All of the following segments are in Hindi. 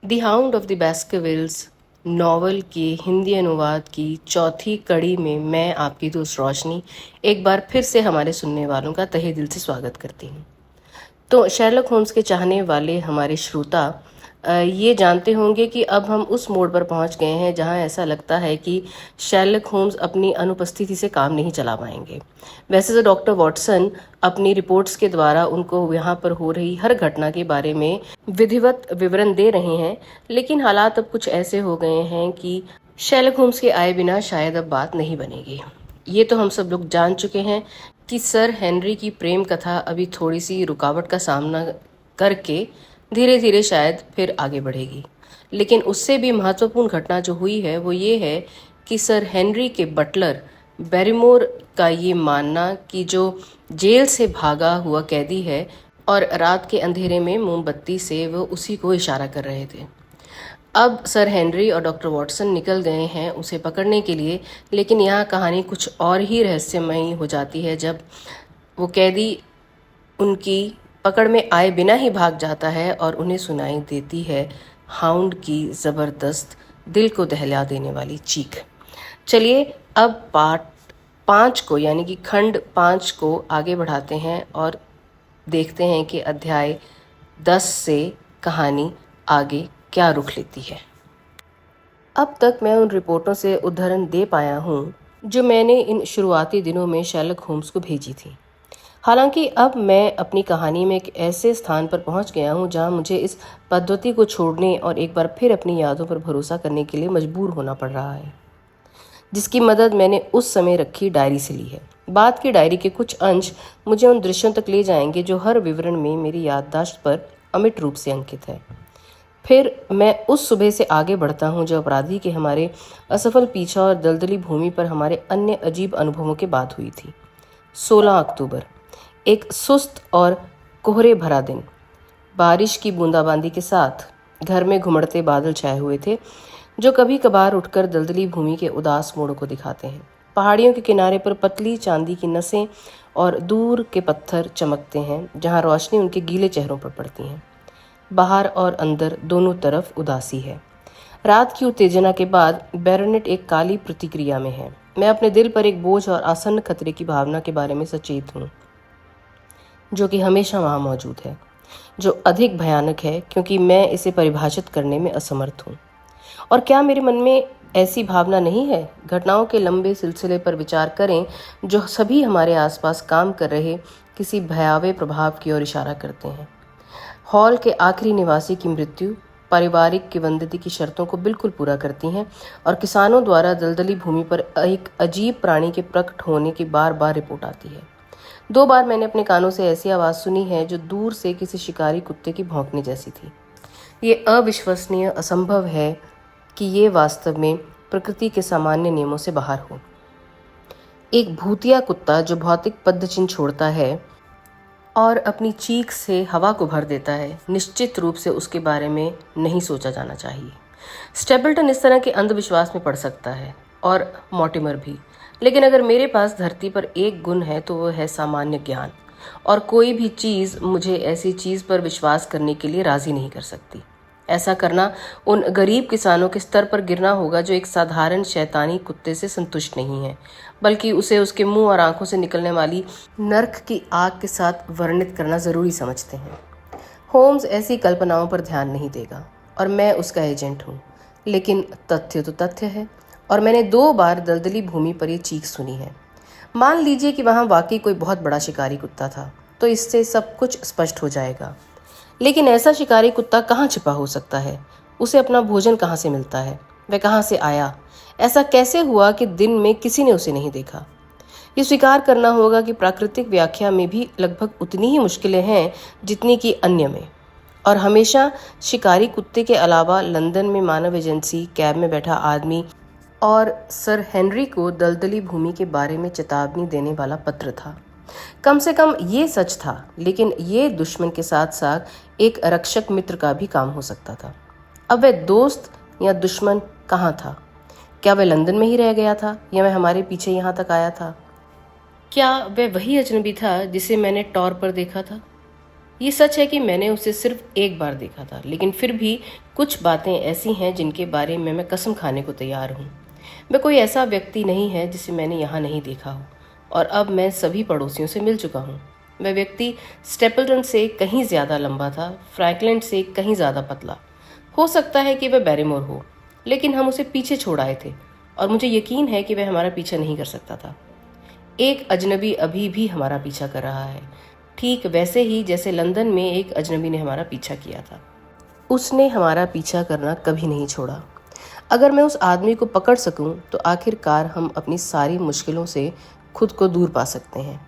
The hound of the Baskervilles novel के हिंदी अनुवाद की चौथी कड़ी में मैं आपकी दोस्त रोशनी एक बार फिर से हमारे सुनने वालों का तहे दिल से स्वागत करती हूँ। तो शेरलॉक होम्स के चाहने वाले हमारे श्रोता ये जानते होंगे कि अब हम उस मोड़ पर पहुंच गए हैं जहां ऐसा लगता है कि शेरलॉक होम्स अपनी अनुपस्थिति से काम नहीं चला पाएंगे। वैसे तो डॉक्टर वॉटसन अपनी रिपोर्ट्स के द्वारा उनको यहाँ पर हो रही हर घटना के बारे में विधिवत विवरण दे रहे हैं, लेकिन हालात अब कुछ ऐसे हो गए हैं कि शेरलॉक होम्स के आए बिना शायद अब बात नहीं बनेगी। ये तो हम सब लोग जान चुके हैं कि सर हेनरी की प्रेम कथा अभी थोड़ी सी रुकावट का सामना करके धीरे धीरे शायद फिर आगे बढ़ेगी। लेकिन उससे भी महत्वपूर्ण घटना जो हुई है वो ये है कि सर हेनरी के बटलर बैरीमोर का ये मानना कि जो जेल से भागा हुआ कैदी है और रात के अंधेरे में मोमबत्ती से वो उसी को इशारा कर रहे थे। अब सर हेनरी और डॉक्टर वॉटसन निकल गए हैं उसे पकड़ने के लिए, लेकिन यहाँ कहानी कुछ और ही रहस्यमयी हो जाती है जब वो कैदी उनकी पकड़ में आए बिना ही भाग जाता है और उन्हें सुनाई देती है हाउंड की ज़बरदस्त दिल को दहला देने वाली चीख। चलिए अब पार्ट 5 को यानी कि खंड 5 को आगे बढ़ाते हैं और देखते हैं कि अध्याय 10 से कहानी आगे क्या रुख लेती है। अब तक मैं उन रिपोर्टों से उद्धरण दे पाया हूँ जो मैंने इन शुरुआती दिनों में शेरलॉक होम्स को भेजी थी। हालांकि अब मैं अपनी कहानी में एक ऐसे स्थान पर पहुंच गया हूं जहां मुझे इस पद्धति को छोड़ने और एक बार फिर अपनी यादों पर भरोसा करने के लिए मजबूर होना पड़ रहा है, जिसकी मदद मैंने उस समय रखी डायरी से ली है। बाद की डायरी के कुछ अंश मुझे उन दृश्यों तक ले जाएंगे जो हर विवरण में मेरी याददाश्त पर अमिट रूप से अंकित है। फिर मैं उस सुबह से आगे बढ़ता हूँ जो अपराधी के हमारे असफल पीछा और दलदली भूमि पर हमारे अन्य अजीब अनुभवों के बाद हुई थी। 16 अक्टूबर, एक सुस्त और कोहरे भरा दिन, बारिश की बूंदाबांदी के साथ घर में घुमड़ते बादल छाए हुए थे जो कभी कभार उठकर दलदली भूमि के उदास मोड़ों को दिखाते हैं। पहाड़ियों के किनारे पर पतली चांदी की नसें और दूर के पत्थर चमकते हैं जहां रोशनी उनके गीले चेहरों पर पड़ती है। बाहर और अंदर दोनों तरफ उदासी है। रात की उत्तेजना के बाद बैरोनेट एक काली प्रतिक्रिया में है। मैं अपने दिल पर एक बोझ और आसन्न खतरे की भावना के बारे में सचेत हूँ जो कि हमेशा वहाँ मौजूद है, जो अधिक भयानक है क्योंकि मैं इसे परिभाषित करने में असमर्थ हूँ। और क्या मेरे मन में ऐसी भावना नहीं है? घटनाओं के लंबे सिलसिले पर विचार करें जो सभी हमारे आसपास काम कर रहे किसी भयावह प्रभाव की ओर इशारा करते हैं। हॉल के आखिरी निवासी की मृत्यु पारिवारिक किंवदंती की शर्तों को बिल्कुल पूरा करती हैं और किसानों द्वारा दलदली भूमि पर एक अजीब प्राणी के प्रकट होने की बार बार रिपोर्ट आती है। 2 बार मैंने अपने कानों से ऐसी आवाज़ सुनी है जो दूर से किसी शिकारी कुत्ते की भौंकने जैसी थी। ये अविश्वसनीय, असंभव है कि ये वास्तव में प्रकृति के सामान्य नियमों से बाहर हो। एक भूतिया कुत्ता जो भौतिक पदचिन्ह छोड़ता है और अपनी चीख से हवा को भर देता है, निश्चित रूप से उसके बारे में नहीं सोचा जाना चाहिए। स्टेपल्टन इस तरह के अंधविश्वास में पड़ सकता है और मॉर्टिमर भी, लेकिन अगर मेरे पास धरती पर एक गुण है तो वो है सामान्य ज्ञान, और कोई भी चीज़ मुझे ऐसी चीज़ पर विश्वास करने के लिए राजी नहीं कर सकती। ऐसा करना उन गरीब किसानों के स्तर पर गिरना होगा जो एक साधारण शैतानी कुत्ते से संतुष्ट नहीं है, बल्कि उसे उसके मुंह और आंखों से निकलने वाली नर्क की आग के साथ वर्णित करना ज़रूरी समझते हैं। होम्स ऐसी कल्पनाओं पर ध्यान नहीं देगा और मैं उसका एजेंट हूँ, लेकिन तथ्य तो तथ्य है और मैंने 2 बार दलदली भूमि पर ये चीख सुनी है। मान लीजिए कि वहाँ वाकई कोई बहुत बड़ा शिकारी कुत्ता था, तो इससे सब कुछ स्पष्ट हो जाएगा। लेकिन ऐसा शिकारी कुत्ता कहाँ छिपा हो सकता है? उसे अपना भोजन कहाँ से मिलता है? वह कहाँ से आया? ऐसा कैसे हुआ कि दिन में किसी ने उसे नहीं देखा? ये स्वीकार करना होगा कि प्राकृतिक व्याख्या में भी लगभग उतनी ही मुश्किलें हैं जितनी कि अन्य में। और हमेशा शिकारी कुत्ते के अलावा लंदन में मानव एजेंसी, कैब में बैठा आदमी और सर हेनरी को दलदली भूमि के बारे में चेतावनी देने वाला पत्र था। कम से कम ये सच था, लेकिन ये दुश्मन के साथ साथ एक रक्षक मित्र का भी काम हो सकता था। अब वह दोस्त या दुश्मन कहाँ था? क्या वह लंदन में ही रह गया था या वह हमारे पीछे यहाँ तक आया था? क्या वह वही अजनबी था जिसे मैंने टॉर पर देखा था, ये सच है कि मैंने उसे सिर्फ एक बार देखा था, लेकिन फिर भी कुछ बातें ऐसी हैं जिनके बारे में मैं कसम खाने को तैयार हूँ। मैं कोई ऐसा व्यक्ति नहीं है जिसे मैंने यहाँ नहीं देखा हो, और अब मैं सभी पड़ोसियों से मिल चुका हूँ। वह व्यक्ति स्टेपल्टन से कहीं ज़्यादा लंबा था, फ्रैंकलिन से कहीं ज़्यादा पतला। हो सकता है कि वह बैरीमोर हो, लेकिन हम उसे पीछे छोड़ आए थे, और मुझे यकीन है कि वह हमारा पीछा नहीं कर सकता था। एक अजनबी अभी भी हमारा पीछा कर रहा है, ठीक वैसे ही जैसे लंदन में एक अजनबी ने हमारा पीछा किया था। उसने हमारा पीछा करना कभी नहीं छोड़ा। अगर मैं उस आदमी को पकड़ सकूं, तो आखिरकार हम अपनी सारी मुश्किलों से खुद को दूर पा सकते हैं।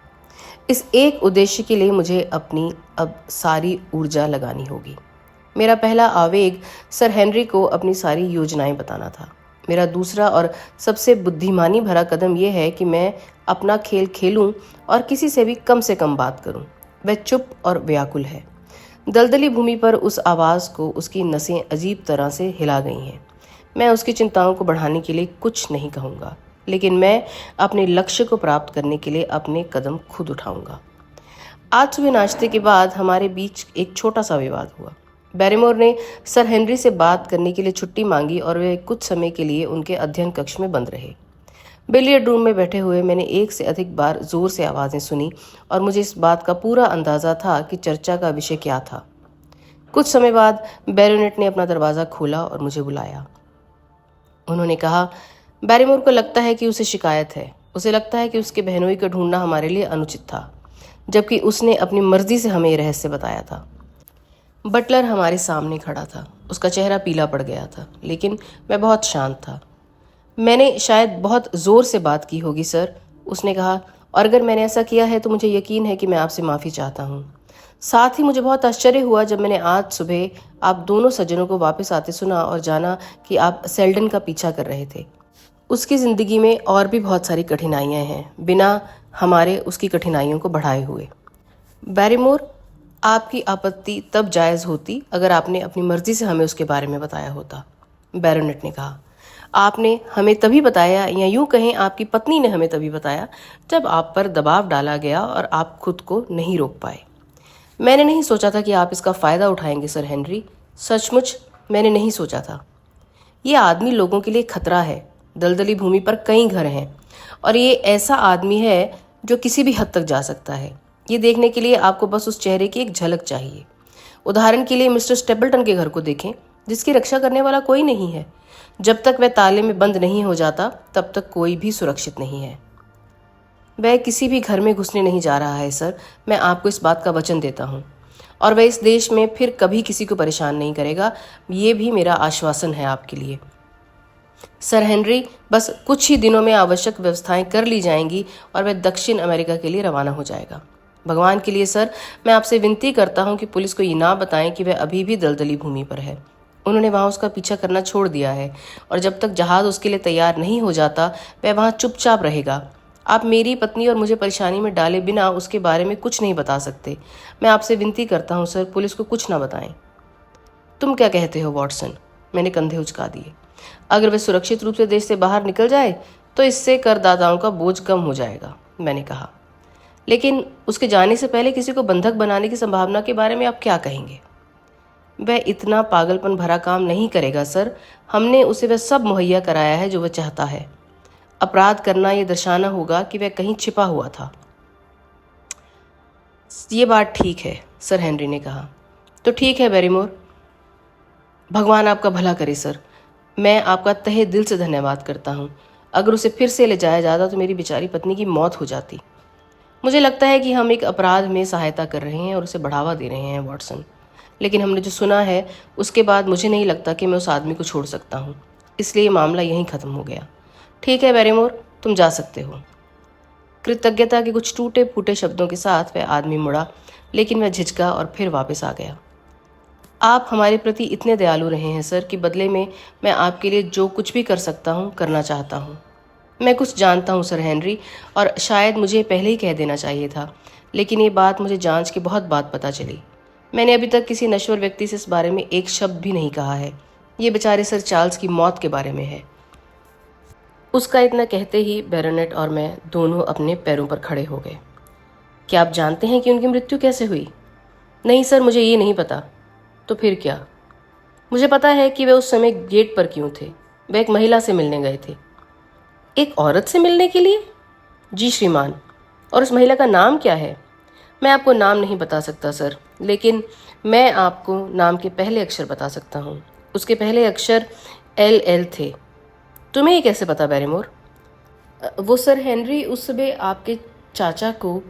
इस एक उद्देश्य के लिए मुझे अपनी अब सारी ऊर्जा लगानी होगी। मेरा पहला आवेग सर हेनरी को अपनी सारी योजनाएं बताना था। मेरा दूसरा और सबसे बुद्धिमानी भरा कदम यह है कि मैं अपना खेल खेलूं और किसी से भी कम बात करूं। वह चुप और व्याकुल है। दलदली भूमि पर उस आवाज़ को उसकी नसें अजीब तरह से हिला गई हैं। मैं उसकी चिंताओं को बढ़ाने के लिए कुछ नहीं कहूँगा, लेकिन मैं अपने लक्ष्य को प्राप्त करने के लिए अपने कदम खुद उठाऊंगा। आज सुबह नाश्ते के बाद हमारे बीच एक छोटा सा विवाद हुआ। बैरीमोर ने सर हेनरी से बात करने के लिए छुट्टी मांगी और वे कुछ समय के लिए उनके अध्ययन कक्ष में बंद रहे। बिलियर्ड रूम में बैठे हुए मैंने एक से अधिक बार जोर से आवाज़ें सुनी, और मुझे इस बात का पूरा अंदाज़ा था कि चर्चा का विषय क्या था। कुछ समय बाद बैरोनेट ने अपना दरवाज़ा खोला और मुझे बुलाया। उन्होंने कहा, बैरीमोर को लगता है कि उसे शिकायत है। उसे लगता है कि उसके बहनोई को ढूंढना हमारे लिए अनुचित था, जबकि उसने अपनी मर्जी से हमें यह रहस्य बताया था। बटलर हमारे सामने खड़ा था। उसका चेहरा पीला पड़ गया था, लेकिन वह बहुत शांत था। मैंने शायद बहुत ज़ोर से बात की होगी सर, उसने कहा, और अगर मैंने ऐसा किया है तो मुझे यकीन है कि मैं आपसे माफ़ी चाहता हूँ। साथ ही मुझे बहुत आश्चर्य हुआ जब मैंने आज सुबह आप दोनों सज्जनों को वापस आते सुना और जाना कि आप सेल्डन का पीछा कर रहे थे। उसकी ज़िंदगी में और भी बहुत सारी कठिनाइयाँ हैं, बिना हमारे उसकी कठिनाइयों को बढ़ाए हुए। बैरीमोर, आपकी आपत्ति तब जायज़ होती अगर आपने अपनी मर्जी से हमें उसके बारे में बताया होता, बैरोनेट ने कहा। आपने हमें तभी बताया, या यूं कहें आपकी पत्नी ने हमें तभी बताया, जब आप पर दबाव डाला गया और आप खुद को नहीं रोक पाए। मैंने नहीं सोचा था कि आप इसका फ़ायदा उठाएंगे सर हेनरी। सचमुच मैंने नहीं सोचा था। ये आदमी लोगों के लिए खतरा है। दलदली भूमि पर कई घर हैं, और ये ऐसा आदमी है जो किसी भी हद तक जा सकता है। ये देखने के लिए आपको बस उस चेहरे की एक झलक चाहिए। उदाहरण के लिए मिस्टर स्टेपल्टन के घर को देखें, जिसकी रक्षा करने वाला कोई नहीं है। जब तक वह ताले में बंद नहीं हो जाता, तब तक कोई भी सुरक्षित नहीं है। वह किसी भी घर में घुसने नहीं जा रहा है सर, मैं आपको इस बात का वचन देता हूँ। और वह इस देश में फिर कभी किसी को परेशान नहीं करेगा, ये भी मेरा आश्वासन है आपके लिए। सर हेनरी, बस कुछ ही दिनों में आवश्यक व्यवस्थाएं कर ली जाएंगी और वह दक्षिण अमेरिका के लिए रवाना हो जाएगा। भगवान के लिए सर, मैं आपसे विनती करता हूं कि पुलिस को ये ना बताएं कि वह अभी भी दलदली भूमि पर है। उन्होंने वहां उसका पीछा करना छोड़ दिया है, और जब तक जहाज उसके लिए तैयार नहीं हो जाता, वह वहां चुपचाप रहेगा। आप मेरी पत्नी और मुझे परेशानी में डाले बिना उसके बारे में कुछ नहीं बता सकते। मैं आपसे विनती करता हूँ सर, पुलिस को कुछ ना बताएं। तुम क्या कहते हो वॉटसन? मैंने कंधे उचका दिए। अगर वह सुरक्षित रूप से देश से बाहर निकल जाए तो इससे करदाताओं का बोझ कम हो जाएगा, मैंने कहा। लेकिन उसके जाने से पहले किसी को बंधक बनाने की संभावना के बारे में आप क्या कहेंगे? वह इतना पागलपन भरा काम नहीं करेगा सर। हमने उसे वह सब मुहैया कराया है जो वह चाहता है। अपराध करना यह दर्शाना होगा कि वह कहीं छिपा हुआ था। ये बात ठीक है, सर हेनरी ने कहा। तो ठीक है बैरीमोर, भगवान आपका भला करे सर। मैं आपका तहे दिल से धन्यवाद करता हूँ। अगर उसे फिर से ले जाया जाता तो मेरी बेचारी पत्नी की मौत हो जाती। मुझे लगता है कि हम एक अपराध में सहायता कर रहे हैं और उसे बढ़ावा दे रहे हैं वॉटसन। लेकिन हमने जो सुना है उसके बाद मुझे नहीं लगता कि मैं उस आदमी को छोड़ सकता हूँ। इसलिए मामला यहीं ख़त्म हो गया। ठीक है बैरीमोर, तुम जा सकते हो। कृतज्ञता के कुछ टूटे फूटे शब्दों के साथ वह आदमी मुड़ा, लेकिन वह झिझका और फिर वापस आ गया। आप हमारे प्रति इतने दयालु रहे हैं सर कि बदले में मैं आपके लिए जो कुछ भी कर सकता हूँ करना चाहता हूँ। मैं कुछ जानता हूँ सर हेनरी, और शायद मुझे पहले ही कह देना चाहिए था, लेकिन ये बात मुझे जांच के बहुत बाद पता चली। मैंने अभी तक किसी नश्वर व्यक्ति से इस बारे में एक शब्द भी नहीं कहा है। ये बेचारे सर चार्ल्स की मौत के बारे में है। उसका इतना कहते ही बैरोनेट और मैं दोनों अपने पैरों पर खड़े हो गए। क्या आप जानते हैं कि उनकी मृत्यु कैसे हुई? नहीं सर, मुझे ये नहीं पता। तो फिर क्या? मुझे पता है कि वे उस समय गेट पर क्यों थे। वे एक महिला से मिलने गए थे। एक औरत से मिलने के लिए? जी श्रीमान। और उस महिला का नाम क्या है? मैं आपको नाम नहीं बता सकता सर, लेकिन मैं आपको नाम के पहले अक्षर बता सकता हूँ। उसके पहले अक्षर LL थे। तुम्हें ये कैसे पता बैरीमोर? वो सर हेनरी, उस सुबह आपके चाचा को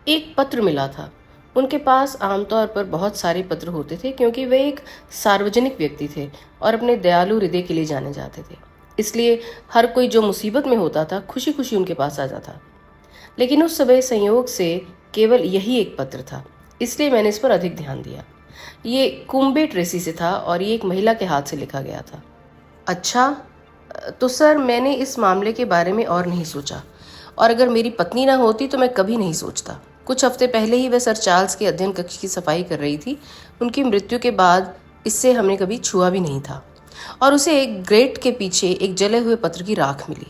एक पत्र मिला था। उनके पास आमतौर पर बहुत सारे पत्र होते थे क्योंकि वे एक सार्वजनिक व्यक्ति थे और अपने दयालु हृदय के लिए जाने जाते थे। इसलिए हर कोई जो मुसीबत में होता था खुशी खुशी उनके पास आ जाता। लेकिन उस समय संयोग से केवल यही एक पत्र था, इसलिए मैंने इस पर अधिक ध्यान दिया। ये कुम्बे ट्रेसी से था और ये एक महिला के हाथ से लिखा गया था। अच्छा, तो सर मैंने इस मामले के बारे में और नहीं सोचा, और अगर मेरी पत्नी ना होती तो मैं कभी नहीं सोचता। कुछ हफ्ते पहले ही वह सर चार्ल्स के अध्ययन कक्ष की सफाई कर रही थी। उनकी मृत्यु के बाद इससे हमने कभी छुआ भी नहीं था, और उसे एक ग्रेट के पीछे एक जले हुए पत्र की राख मिली।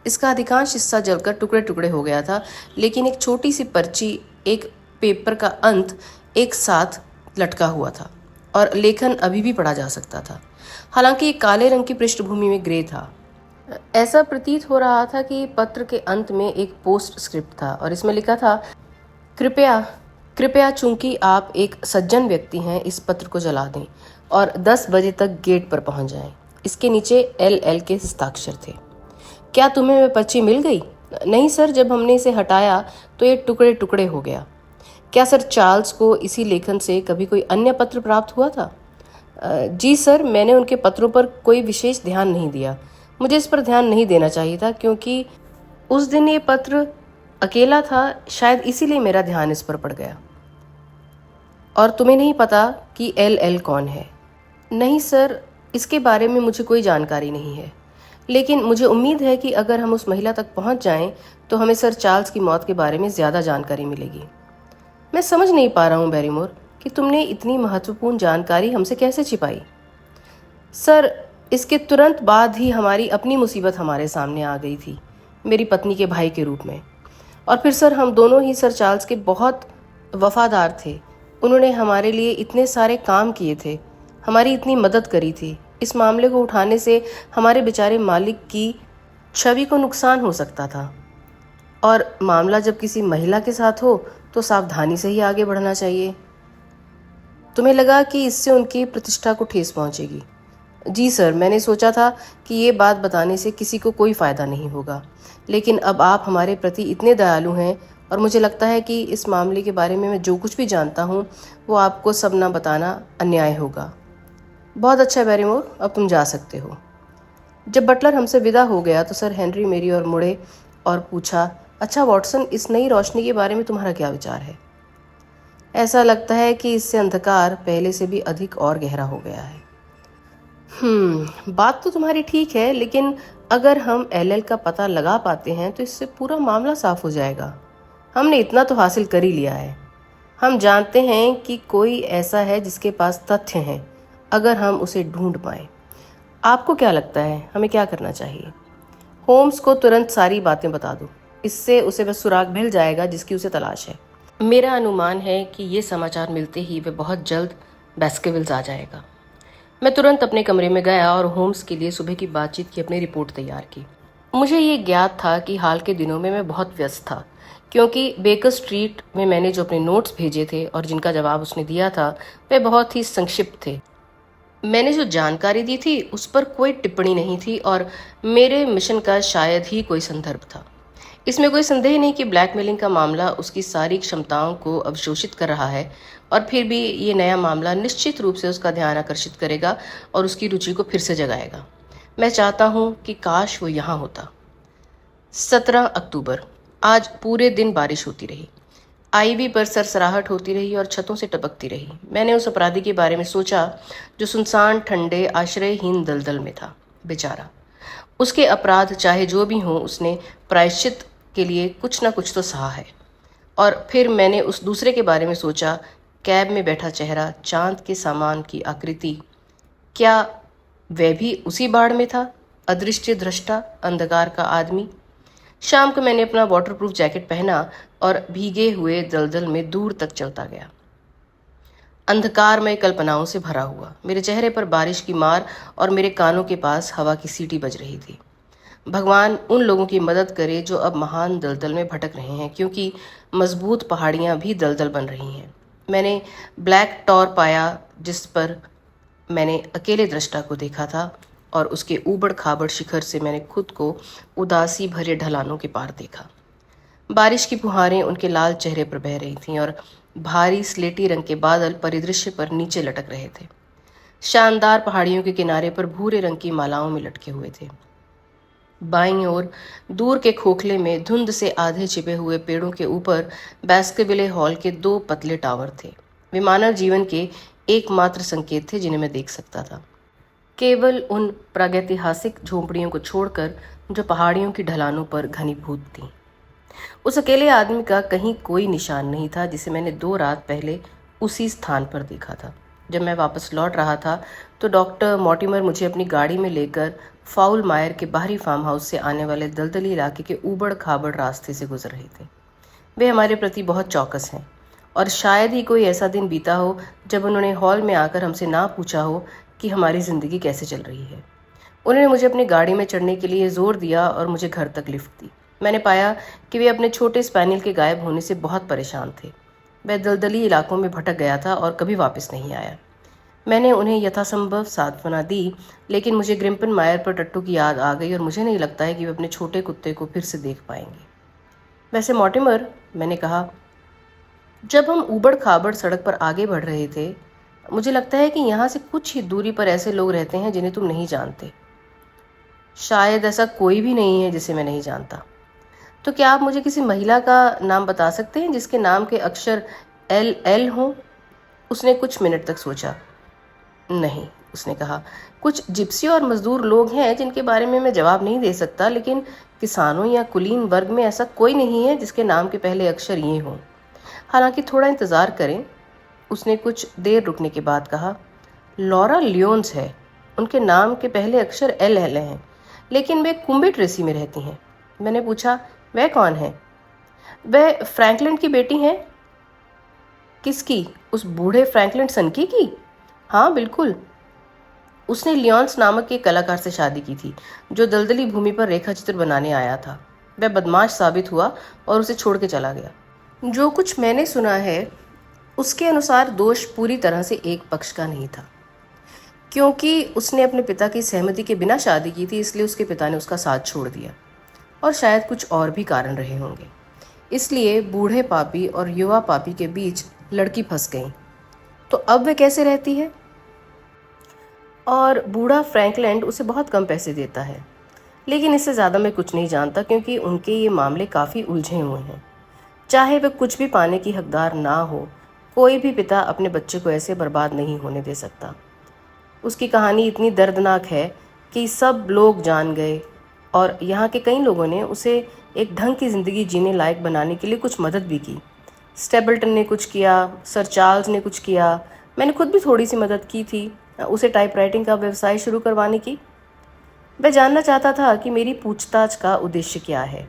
इसका अधिकांश हिस्सा जलकर टुकड़े टुकड़े हो गया था, लेकिन एक छोटी सी पर्ची, एक पेपर का अंत एक साथ लटका हुआ था और लेखन अभी भी पढ़ा जा सकता था। हालांकि एक काले रंग की पृष्ठभूमि में ग्रे था। ऐसा प्रतीत हो रहा था कि पत्र के अंत में एक पोस्ट स्क्रिप्ट था और इसमें लिखा था, कृपया कृपया चूंकि आप एक सज्जन व्यक्ति हैं, इस पत्र को जला दें और 10 बजे तक गेट पर पहुंच जाएं। इसके नीचे LL के हस्ताक्षर थे। क्या तुम्हें वह पर्ची मिल गई? नहीं सर, जब हमने इसे हटाया तो ये टुकड़े टुकड़े हो गया। क्या सर चार्ल्स को इसी लेखन से कभी कोई अन्य पत्र प्राप्त हुआ था? जी सर, मैंने उनके पत्रों पर कोई विशेष ध्यान नहीं दिया। मुझे इस पर ध्यान नहीं देना चाहिए था क्योंकि उस दिन ये पत्र अकेला था, शायद इसीलिए मेरा ध्यान इस पर पड़ गया। और तुम्हें नहीं पता कि LL कौन है? नहीं सर, इसके बारे में मुझे कोई जानकारी नहीं है, लेकिन मुझे उम्मीद है कि अगर हम उस महिला तक पहुंच जाएं तो हमें सर चार्ल्स की मौत के बारे में ज़्यादा जानकारी मिलेगी। मैं समझ नहीं पा रहा हूँ बैरीमोर कि तुमने इतनी महत्वपूर्ण जानकारी हमसे कैसे छिपाई। सर, इसके तुरंत बाद ही हमारी अपनी मुसीबत हमारे सामने आ गई थी, मेरी पत्नी के भाई के रूप में। और फिर सर हम दोनों ही सर चार्ल्स के बहुत वफादार थे। उन्होंने हमारे लिए इतने सारे काम किए थे, हमारी इतनी मदद करी थी। इस मामले को उठाने से हमारे बेचारे मालिक की छवि को नुकसान हो सकता था, और मामला जब किसी महिला के साथ हो तो सावधानी से ही आगे बढ़ना चाहिए। तुम्हें लगा कि इससे उनकी प्रतिष्ठा को ठेस पहुंचेगी? जी सर, मैंने सोचा था कि ये बात बताने से किसी को कोई फ़ायदा नहीं होगा, लेकिन अब आप हमारे प्रति इतने दयालु हैं और मुझे लगता है कि इस मामले के बारे में मैं जो कुछ भी जानता हूँ वो आपको सब ना बताना अन्याय होगा। बहुत अच्छा बैरीमोर, अब तुम जा सकते हो। जब बटलर हमसे विदा हो गया तो सर हेनरी मेरी ओर मुड़े और पूछा, अच्छा वॉटसन, इस नई रोशनी के बारे में तुम्हारा क्या विचार है? ऐसा लगता है कि इससे अंधकार पहले से भी अधिक और गहरा हो गया है। बात तो तुम्हारी ठीक है, लेकिन अगर हम LL का पता लगा पाते हैं तो इससे पूरा मामला साफ हो जाएगा। हमने इतना तो हासिल कर ही लिया है। हम जानते हैं कि कोई ऐसा है जिसके पास तथ्य हैं, अगर हम उसे ढूंढ पाएं। आपको क्या लगता है हमें क्या करना चाहिए? होम्स को तुरंत सारी बातें बता दो, इससे उसे बस सुराग मिल जाएगा जिसकी उसे तलाश है। मेरा अनुमान है कि ये समाचार मिलते ही वह बहुत जल्द बेस्केविल्स आ जाएगा। मैं तुरंत अपने कमरे में गया और होम्स के लिए सुबह की बातचीत की अपनी रिपोर्ट तैयार की। मुझे ये ज्ञात था कि हाल के दिनों में मैं बहुत व्यस्त था, क्योंकि बेकर स्ट्रीट में मैंने जो अपने नोट्स भेजे थे और जिनका जवाब उसने दिया था वे बहुत ही संक्षिप्त थे। मैंने जो जानकारी दी थी उस पर कोई टिप्पणी नहीं थी और मेरे मिशन का शायद ही कोई संदर्भ था। इसमें कोई संदेह नहीं कि ब्लैकमेलिंग का मामला उसकी सारी क्षमताओं को अवशोषित कर रहा है, और फिर भी ये नया मामला निश्चित रूप से उसका ध्यान आकर्षित करेगा और उसकी रुचि को फिर से जगाएगा। मैं चाहता हूँ कि काश वो यहाँ होता। 17 अक्टूबर। आज पूरे दिन बारिश होती रही। आईवी पर सरसराहट होती रही और छतों से टपकती रही। मैंने उस अपराधी के बारे में सोचा जो सुनसान, ठंडे, आश्रयहीन दलदल में था। बेचारा, उसके अपराध चाहे जो भी हों, उसने प्रायश्चित के लिए कुछ ना कुछ तो सहा है। और फिर मैंने उस दूसरे के बारे में सोचा, कैब में बैठा चेहरा, चांद के सामान की आकृति, क्या वह भी उसी बाड़ में था? अदृश्य दृष्टा, अंधकार का आदमी। शाम को मैंने अपना वाटरप्रूफ जैकेट पहना और भीगे हुए दलदल में दूर तक चलता गया। अंधकारमय कल्पनाओं से भरा हुआ। मेरे चेहरे पर बारिश की मार और मेरे कानों के पास हवा की सीटी बज रही थी। भगवान उन लोगों की मदद करे जो अब महान दलदल में भटक रहे हैं, क्योंकि मजबूत पहाड़ियां भी दलदल बन रही हैं। मैंने ब्लैक टॉर पाया जिस पर मैंने अकेले दृष्टा को देखा था, और उसके ऊबड़ खाबड़ शिखर से मैंने खुद को उदासी भरे ढलानों के पार देखा। बारिश की फुहारें उनके लाल चेहरे पर बह रही थीं और भारी स्लेटी रंग के बादल परिदृश्य पर नीचे लटक रहे थे। शानदार पहाड़ियों के किनारे पर भूरे रंग की मालाओं में लटके हुए थे। बाईं ओर दूर के खोखले में धुंध से आधे छिपे हुए पेड़ों के ऊपर बैस्केविले हॉल के 2 पतले टावर थे। वे मानव जीवन के एकमात्र संकेत थे जिन्हें मैं देख सकता था, केवल उन प्रागैतिहासिक झोंपड़ियों को छोड़कर जो पहाड़ियों की ढलानों पर घनीभूत थीं। उस अकेले आदमी का कहीं कोई निशान नहीं था जिसे मैंने 2 रात पहले उसी स्थान पर देखा था। जब मैं वापस लौट रहा था तो डॉक्टर मॉर्टिमर मुझे अपनी गाड़ी में लेकर फाउल मायर के बाहरी फार्म हाउस से आने वाले दलदली इलाके के ऊबड़ खाबड़ रास्ते से गुजर रहे थे। वे हमारे प्रति बहुत चौकस हैं, और शायद ही कोई ऐसा दिन बीता हो जब उन्होंने हॉल में आकर हमसे ना पूछा हो कि हमारी ज़िंदगी कैसे चल रही है। उन्होंने मुझे अपनी गाड़ी में चढ़ने के लिए जोर दिया और मुझे घर तक लिफ्ट दी। मैंने पाया कि वे अपने छोटे स्पैनियल के गायब होने से बहुत परेशान थे। वह दलदली इलाकों में भटक गया था और कभी वापस नहीं आया। मैंने उन्हें यथासंभव सांत्वना दी, लेकिन मुझे ग्रिम्पन मायर पर टट्टू की याद आ गई और मुझे नहीं लगता है कि वे अपने छोटे कुत्ते को फिर से देख पाएंगे। वैसे मॉर्टिमर, मैंने कहा, जब हम ऊबड़ खाबड़ सड़क पर आगे बढ़ रहे थे, मुझे लगता है कि यहाँ से कुछ ही दूरी पर ऐसे लोग रहते हैं जिन्हें तुम नहीं जानते। शायद ऐसा कोई भी नहीं है जिसे मैं नहीं जानता। तो क्या आप मुझे किसी महिला का नाम बता सकते हैं जिसके नाम के अक्षर LL हों? उसने कुछ मिनट तक सोचा। नहीं, उसने कहा, कुछ जिप्सी और मजदूर लोग हैं जिनके बारे में मैं जवाब नहीं दे सकता, लेकिन किसानों या कुलीन वर्ग में ऐसा कोई नहीं है जिसके नाम के पहले अक्षर ये हों। हालांकि थोड़ा इंतज़ार करें। उसने कुछ देर रुकने के बाद कहा, लॉरा लियोन्स है, उनके नाम के पहले अक्षर LL हैं, लेकिन वे कुम्बे ट्रेसी में रहती हैं। मैंने पूछा, वह कौन है? वह फ्रैंकलिन की बेटी हैं। किसकी? उस बूढ़े फ्रैंकलिन सनकी की? हाँ, बिल्कुल। उसने लियोन्स नामक एक कलाकार से शादी की थी जो दलदली भूमि पर रेखा चित्र बनाने आया था। वह बदमाश साबित हुआ और उसे छोड़ के चला गया। जो कुछ मैंने सुना है उसके अनुसार दोष पूरी तरह से एक पक्ष का नहीं था। क्योंकि उसने अपने पिता की सहमति के बिना शादी की थी, इसलिए उसके पिता ने उसका साथ छोड़ दिया, और शायद कुछ और भी कारण रहे होंगे। इसलिए बूढ़े पापी और युवा पापी के बीच लड़की फंस गई। तो अब वह कैसे रहती है? और बूढ़ा फ्रैंकलैंड उसे बहुत कम पैसे देता है, लेकिन इससे ज़्यादा मैं कुछ नहीं जानता, क्योंकि उनके ये मामले काफ़ी उलझे हुए हैं। चाहे वह कुछ भी पाने की हकदार ना हो, कोई भी पिता अपने बच्चे को ऐसे बर्बाद नहीं होने दे सकता। उसकी कहानी इतनी दर्दनाक है कि सब लोग जान गए, और यहाँ के कई लोगों ने उसे एक ढंग की ज़िंदगी जीने लायक बनाने के लिए कुछ मदद भी की। स्टेबल्टन ने कुछ किया, सर चार्ल्स ने कुछ किया, मैंने खुद भी थोड़ी सी मदद की थी उसे टाइपराइटिंग का व्यवसाय शुरू करवाने की। वह जानना चाहता था कि मेरी पूछताछ का उद्देश्य क्या है,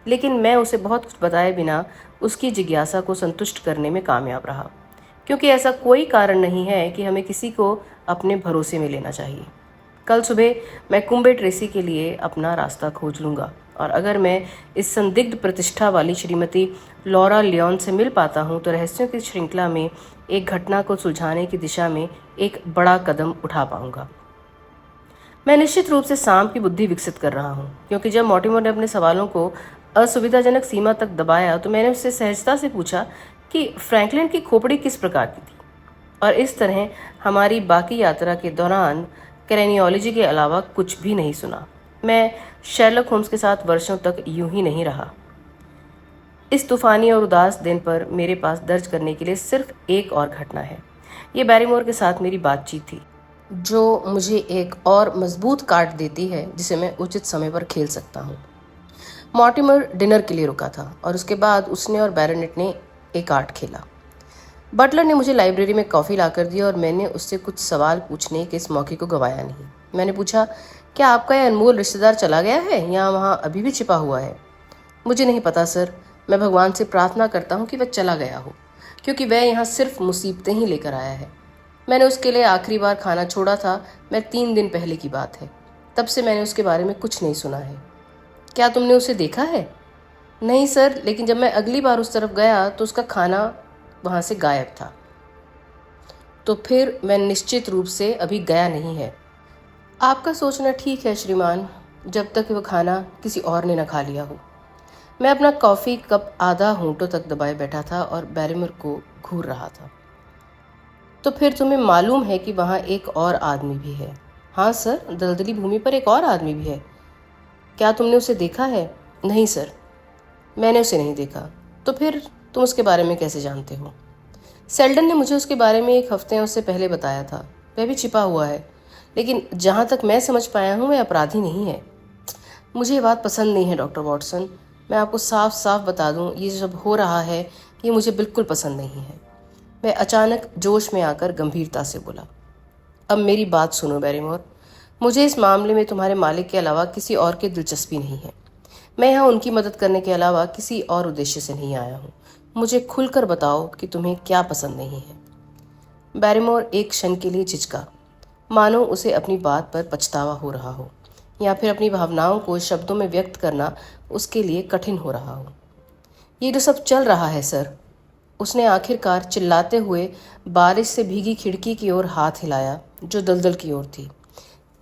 लेकिन मैं उसे बहुत कुछ बताए बिना उसकी जिज्ञासा को संतुष्ट करने में कामयाब रहा, क्योंकि ऐसा कोई कारण नहीं है कि हमें किसी को अपने भरोसे में लेना चाहिए। कल सुबह मैं कुम्बे ट्रेसी के लिए अपना रास्ता खोज लूँगा, और अगर मैं इस संदिग्ध प्रतिष्ठा वाली श्रीमती लॉरा लियोन से मिल पाता हूँ तो रहस्यों की श्रृंखला में एक घटना को सुलझाने की दिशा में एक बड़ा कदम उठा पाऊंगा। मैं निश्चित रूप से सांप की बुद्धि विकसित कर रहा हूँ, क्योंकि जब मॉर्टिमर ने अपने सवालों को असुविधाजनक सीमा तक दबाया तो मैंने उससे सहजता से पूछा कि फ्रैंकलिन की खोपड़ी किस प्रकार की थी, और इस तरह हमारी बाकी यात्रा के दौरान क्रेनियोलॉजी के अलावा कुछ भी नहीं सुना। मैं शेरलॉक होम्स के साथ वर्षों तक यूं ही नहीं रहा। इस तूफानी और उदास दिन पर मेरे पास दर्ज करने के लिए सिर्फ एक और घटना है। ये बैरीमोर के साथ मेरी बातचीत थी, जो मुझे एक और मजबूत कार्ड देती है जिसे मैं उचित समय पर खेल सकता हूँ। मॉर्टिमर डिनर के लिए रुका था, और उसके बाद उसने और बैरोनेट ने एक कार्ड खेला। बटलर ने मुझे लाइब्रेरी में कॉफ़ी ला कर दी, और मैंने उससे कुछ सवाल पूछने के इस मौके को गंवाया नहीं। मैंने पूछा, क्या आपका यह अनमोल रिश्तेदार चला गया है या वहाँ अभी भी छिपा हुआ है? मुझे नहीं पता सर, मैं भगवान से प्रार्थना करता हूँ कि वह चला गया हो, क्योंकि वह यहाँ सिर्फ मुसीबतें ही लेकर आया है। मैंने उसके लिए आखिरी बार खाना छोड़ा था, मैं 3 दिन पहले की बात है। तब से मैंने उसके बारे में कुछ नहीं सुना है। क्या तुमने उसे देखा है? नहीं सर, लेकिन जब मैं अगली बार उस तरफ गया तो उसका खाना वहाँ से गायब था। तो फिर मैं निश्चित रूप से अभी गया नहीं है। आपका सोचना ठीक है श्रीमान, जब तक वह खाना किसी और ने न खा लिया हो। मैं अपना कॉफ़ी कप आधा होंठों तक दबाए बैठा था और बैरिमोर को घूर रहा था। तो फिर तुम्हें मालूम है कि वहाँ एक और आदमी भी है? हाँ सर, दलदली भूमि पर एक और आदमी भी है। क्या तुमने उसे देखा है? नहीं सर, मैंने उसे नहीं देखा। तो फिर तुम उसके बारे में कैसे जानते हो? सेल्डन ने मुझे उसके बारे में 1 हफ्ते उससे पहले बताया था। वह भी छिपा हुआ है, लेकिन जहाँ तक मैं समझ पाया हूँ वह अपराधी नहीं है। मुझे ये बात पसंद नहीं है डॉक्टर वॉटसन। मैं आपको साफ साफ बता दूँ, ये जो सब हो रहा है ये मुझे बिल्कुल पसंद नहीं है। वह अचानक जोश में आकर गंभीरता से बोला। अब मेरी बात सुनो बैरिमोर, मुझे इस मामले में तुम्हारे मालिक के अलावा किसी और की दिलचस्पी नहीं है। मैं यहाँ उनकी मदद करने के अलावा किसी और उद्देश्य से नहीं आया हूँ। मुझे खुलकर बताओ कि तुम्हें क्या पसंद नहीं है। बैरिमोर एक क्षण के लिए झिझका, मानो उसे अपनी बात पर पछतावा हो रहा हो या फिर अपनी भावनाओं को शब्दों में व्यक्त करना उसके लिए कठिन हो रहा हो। ये जो सब चल रहा है सर, उसने आखिरकार चिल्लाते हुए बारिश से भीगी खिड़की की ओर हाथ हिलाया जो दलदल की ओर थी।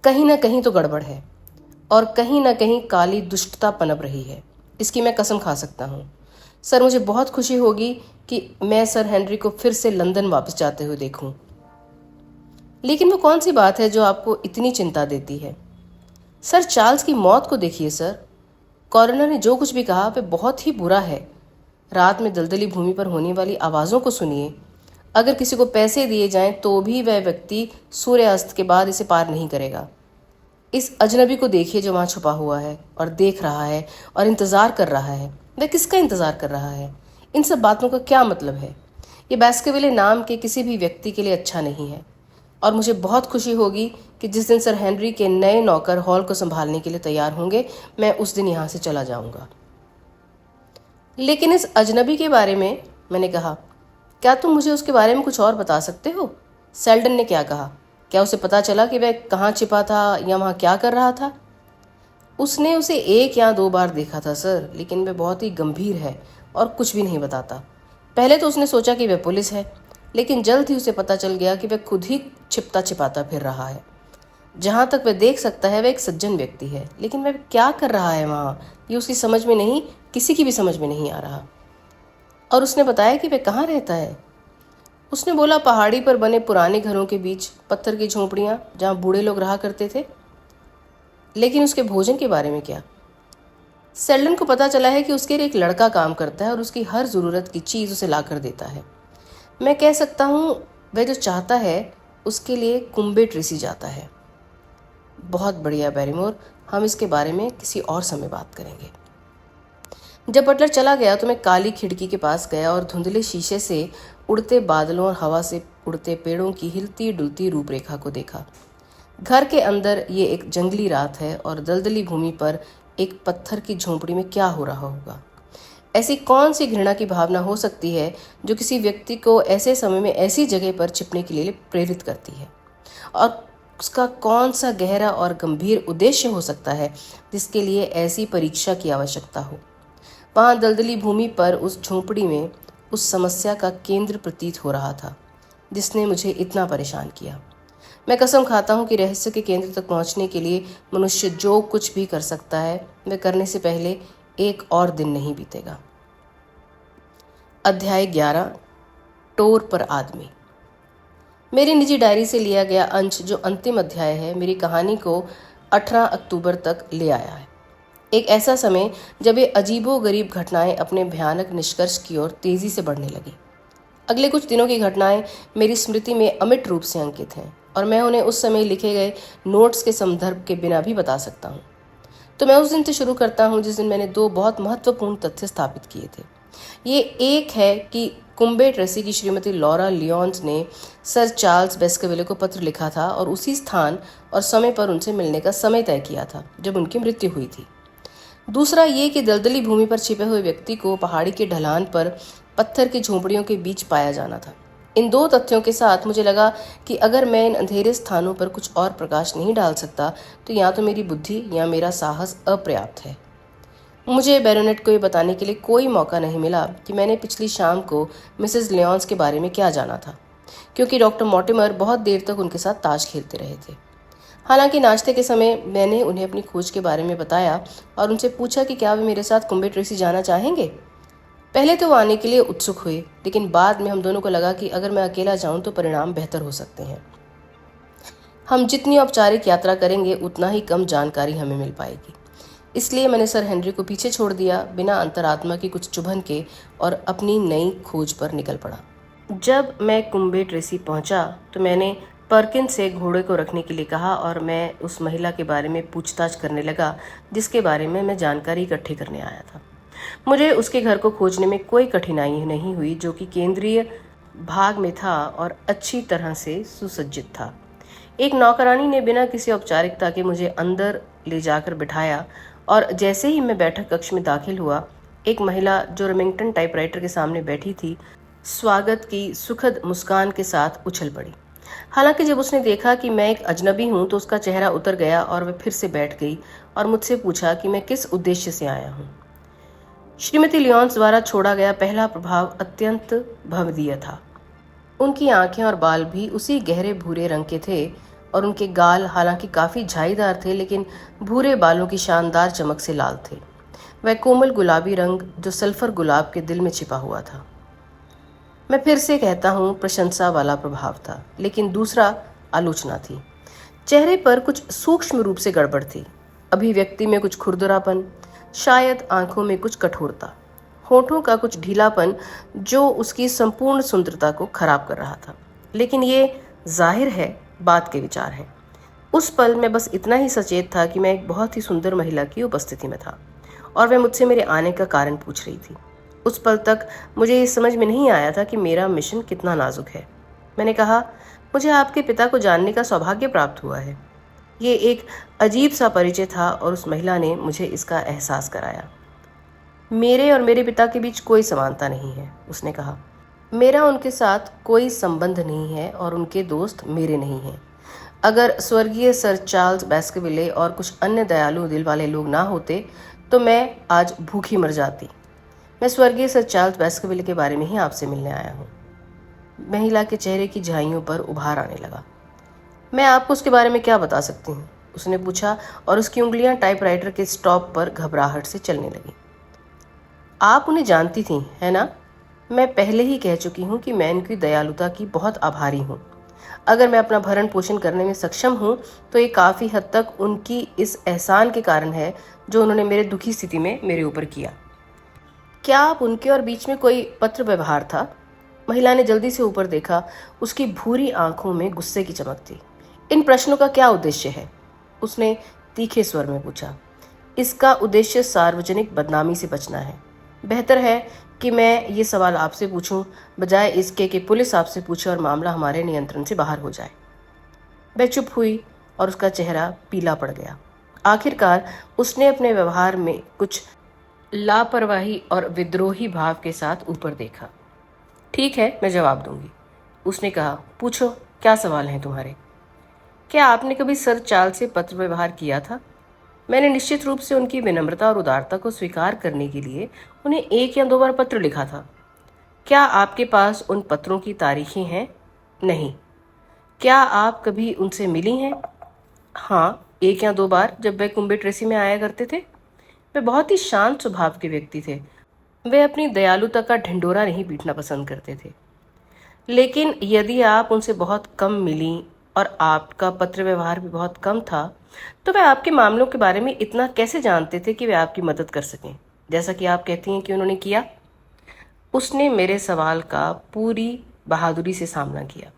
कहीं ना कहीं तो गड़बड़ है और कहीं ना कहीं काली दुष्टता पनप रही है, इसकी मैं कसम खा सकता हूँ। सर, मुझे बहुत खुशी होगी कि मैं सर हेनरी को फिर से लंदन वापस जाते हुए देखूं। लेकिन वो कौन सी बात है जो आपको इतनी चिंता देती है? सर, चार्ल्स की मौत को देखिए सर। कॉरोनर ने जो कुछ भी कहा वह बहुत ही बुरा है। रात में दलदली भूमि पर होने वाली आवाज़ों को सुनिए। अगर किसी को पैसे दिए जाएं तो भी वह व्यक्ति सूर्यास्त के बाद इसे पार नहीं करेगा। इस अजनबी को देखिए जो वहाँ छुपा हुआ है और देख रहा है और इंतज़ार कर रहा है। वह किसका इंतज़ार कर रहा है? इन सब बातों का क्या मतलब है? ये बैस्करविले नाम के किसी भी व्यक्ति के लिए अच्छा नहीं है और मुझे बहुत खुशी होगी कि जिस दिन सर हेनरी के नए नौकर हॉल को संभालने के लिए तैयार होंगे, मैं उस दिन यहाँ से चला जाऊँगा। लेकिन इस अजनबी के बारे में, मैंने कहा, क्या तुम मुझे उसके बारे में कुछ और बता सकते हो? सेल्डन ने क्या कहा? क्या उसे पता चला कि वह कहाँ छिपा था या वहाँ क्या कर रहा था? उसने उसे 1 या 2 बार देखा था सर, लेकिन वह बहुत ही गंभीर है और कुछ भी नहीं बताता। पहले तो उसने सोचा कि वह पुलिस है, लेकिन जल्द ही उसे पता चल गया कि वह खुद ही छिपता छिपाता फिर रहा है। जहाँ तक वह देख सकता है वह एक सज्जन व्यक्ति है, लेकिन वह क्या कर रहा है वहाँ, ये उसकी समझ में नहीं, किसी की भी समझ में नहीं आ रहा। और उसने बताया कि वह कहाँ रहता है। उसने बोला, पहाड़ी पर बने पुराने घरों के बीच पत्थर की झोंपड़ियाँ जहाँ बूढ़े लोग रहा करते थे। लेकिन उसके भोजन के बारे में क्या? सेल्डन को पता चला है कि उसके लिए एक लड़का काम करता है और उसकी हर ज़रूरत की चीज़ उसे ला कर देता है। मैं कह सकता हूँ वह जो चाहता है उसके लिए कुंबे ट्रेसी जाता है। बहुत बढ़िया बैरिमोर, हम इसके बारे में किसी और समय बात करेंगे। जब बटलर चला गया तो मैं काली खिड़की के पास गया और धुंधले शीशे से उड़ते बादलों और हवा से उड़ते पेड़ों की हिलती डुलती रूपरेखा को देखा। घर के अंदर ये एक जंगली रात है और दलदली भूमि पर एक पत्थर की झोंपड़ी में क्या हो रहा होगा। ऐसी कौन सी घृणा की भावना हो सकती है जो किसी व्यक्ति को ऐसे समय में ऐसी जगह पर छिपने के लिए प्रेरित करती है, और उसका कौन सा गहरा और गंभीर उद्देश्य हो सकता है जिसके लिए ऐसी परीक्षा की आवश्यकता हो। वहाँ दलदली भूमि पर उस झोंपड़ी में उस समस्या का केंद्र प्रतीत हो रहा था जिसने मुझे इतना परेशान किया। मैं कसम खाता हूँ कि रहस्य के केंद्र तक पहुँचने के लिए मनुष्य जो कुछ भी कर सकता है वह करने से पहले एक और दिन नहीं बीतेगा। अध्याय 11, टोर पर आदमी। मेरी निजी डायरी से लिया गया अंश, जो अंतिम अध्याय है, मेरी कहानी को 18 अक्टूबर तक ले आया है। एक ऐसा समय जब ये अजीबोगरीब घटनाएं अपने भयानक निष्कर्ष की ओर तेजी से बढ़ने लगी। अगले कुछ दिनों की घटनाएं मेरी स्मृति में अमिट रूप से अंकित हैं और मैं उन्हें उस समय लिखे गए नोट्स के संदर्भ के बिना भी बता सकता हूँ। तो मैं उस दिन से शुरू करता हूँ जिस दिन मैंने 2 बहुत महत्वपूर्ण तथ्य स्थापित किए थे। ये एक है कि कुंबे ट्रेसी की श्रीमती लॉरा लियोन्स ने सर चार्ल्स बेस्करविले को पत्र लिखा था और उसी स्थान और समय पर उनसे मिलने का समय तय किया था जब उनकी मृत्यु हुई थी। दूसरा ये कि दलदली भूमि पर छिपे हुए व्यक्ति को पहाड़ी के ढलान पर पत्थर की झोंपड़ियों के बीच पाया जाना था। इन दो तथ्यों के साथ मुझे लगा कि अगर मैं इन अंधेरे स्थानों पर कुछ और प्रकाश नहीं डाल सकता तो या तो मेरी बुद्धि या मेरा साहस अपर्याप्त है। मुझे बैरोनेट को ये बताने के लिए कोई मौका नहीं मिला कि मैंने पिछली शाम को मिसेस लियोन्स के बारे में क्या जाना था, क्योंकि डॉक्टर मॉर्टिमर बहुत देर तक उनके साथ ताश खेलते रहे थे। हालांकि नाश्ते के समय मैंने उन्हें अपनी खोज के बारे में बताया और उनसे पूछा कि क्या वे मेरे साथ कुंबे ट्रेसी जाना चाहेंगे। पहले तो वो आने के लिए उत्सुक हुए, लेकिन बाद में हम दोनों को लगा कि अगर मैं अकेला जाऊं तो परिणाम बेहतर हो सकते हैं। हम जितनी औपचारिक यात्रा करेंगे उतना ही कम जानकारी हमें मिल पाएगी। इसलिए मैंने सर हेनरी को पीछे छोड़ दिया, बिना अंतरात्मा की कुछ चुभन के, और अपनी नई खोज पर निकल पड़ा। जब मैं कुंबे ट्रेसी पहुंचा तो मैंने पर्किन से घोड़े को रखने के लिए कहा और मैं उस महिला के बारे में पूछताछ करने लगा जिसके बारे में मैं जानकारी इकट्ठी करने आया था। मुझे उसके घर को खोजने में कोई कठिनाई नहीं हुई, जो कि केंद्रीय भाग में था और अच्छी तरह से सुसज्जित था। एक नौकरानी ने बिना किसी औपचारिकता के मुझे अंदर ले जाकर बिठाया और जैसे ही मैं बैठक कक्ष में दाखिल हुआ, एक महिला जो रेमिंगटन टाइपराइटर के सामने बैठी थी, स्वागत की सुखद मुस्कान के साथ उछल पड़ी। हालांकि जब उसने देखा कि मैं एक अजनबी हूं तो उसका चेहरा उतर गया और वह फिर से बैठ गई और मुझसे पूछा कि मैं किस उद्देश्य से आया हूं। श्रीमती लियोन्स द्वारा छोड़ा गया पहला प्रभाव अत्यंत भवदीय था। उनकी आंखें और बाल भी उसी गहरे भूरे रंग के थे और उनके गाल हालांकि काफी झाईदार थे, लेकिन भूरे बालों की शानदार चमक से लाल थे। वह कोमल गुलाबी रंग जो सल्फर गुलाब के दिल में छिपा हुआ था। मैं फिर से कहता हूँ, प्रशंसा वाला प्रभाव था, लेकिन दूसरा आलोचना थी। चेहरे पर कुछ सूक्ष्म रूप से गड़बड़ थी। अभिव्यक्ति में कुछ खुरदरापन, शायद आंखों में कुछ कठोरता, होठों का कुछ ढीलापन जो उसकी संपूर्ण सुंदरता को खराब कर रहा था। लेकिन ये जाहिर है बात के विचार है। उस पल मैं बस इतना ही सचेत था कि मैं एक बहुत ही सुंदर महिला की उपस्थिति में था और वह मुझसे मेरे आने का कारण पूछ रही थी। उस पल तक मुझे ये समझ में नहीं आया था कि मेरा मिशन कितना नाजुक है। मैंने कहा, मुझे आपके पिता को जानने का सौभाग्य प्राप्त हुआ है। ये एक अजीब सा परिचय था और उस महिला ने मुझे इसका एहसास कराया। मेरे और मेरे पिता के बीच कोई समानता नहीं है, उसने कहा। मेरा उनके साथ कोई संबंध नहीं है और उनके दोस्त मेरे नहीं हैं। अगर स्वर्गीय सर चार्ल्स बैस्करविले और कुछ अन्य दयालु दिल वाले लोग ना होते तो मैं आज भूखी मर जाती। मैं स्वर्गीय सर चार्ल्स बैस्करविले के बारे में ही आपसे मिलने आया हूँ। महिला के चेहरे की झाइयों पर उभार आने लगा। मैं आपको उसके बारे में क्या बता सकती हूँ, उसने पूछा और उसकी उंगलियां टाइपराइटर के स्टॉप पर घबराहट से चलने लगी। आप उन्हें जानती थी, है ना? मैं पहले ही कह चुकी हूँ कि मैं इनकी दयालुता की बहुत आभारी हूँ। अगर मैं अपना भरण पोषण करने में सक्षम हूँ तो ये काफ़ी हद तक उनकी इस एहसान के कारण है जो उन्होंने मेरे दुखी स्थिति में मेरे ऊपर किया। क्या आप उनके और बीच में कोई पत्र व्यवहार था? महिला ने जल्दी से ऊपर देखा। उसकी भूरी आंखों में गुस्से की चमक थी। इन प्रश्नों का क्या उद्देश्य है? उसने तीखे स्वर में पूछा। इसका उद्देश्य सार्वजनिक बदनामी से बचना है। बेहतर है कि मैं ये सवाल आपसे पूछूं बजाय इसके कि पुलिस आपसे पूछे और मामला हमारे नियंत्रण से बाहर हो जाए। वह चुप हुई और उसका चेहरा पीला पड़ गया। आखिरकार उसने अपने व्यवहार में कुछ लापरवाही और विद्रोही भाव के साथ ऊपर देखा। ठीक है, मैं जवाब दूंगी, उसने कहा। पूछो, क्या सवाल हैं तुम्हारे? क्या आपने कभी सर चार्ल्स से पत्र व्यवहार किया था? मैंने निश्चित रूप से उनकी विनम्रता और उदारता को स्वीकार करने के लिए उन्हें 1 या 2 बार पत्र लिखा था। क्या आपके पास उन पत्रों की तारीखें हैं? नहीं। क्या आप कभी उनसे मिली हैं? हाँ, 1 या 2 बार, जब वे कुंबे ट्रेसी में आया करते थे। वे बहुत ही शांत स्वभाव के व्यक्ति थे। वे अपनी दयालुता का ढिंढोरा नहीं पीटना पसंद करते थे। लेकिन यदि आप उनसे बहुत कम मिली और आपका पत्र व्यवहार भी बहुत कम था, तो वे आपके मामलों के बारे में इतना कैसे जानते थे कि वे आपकी मदद कर सकें, जैसा कि आप कहती हैं कि उन्होंने किया? उसने मेरे सवाल का पूरी बहादुरी से सामना किया।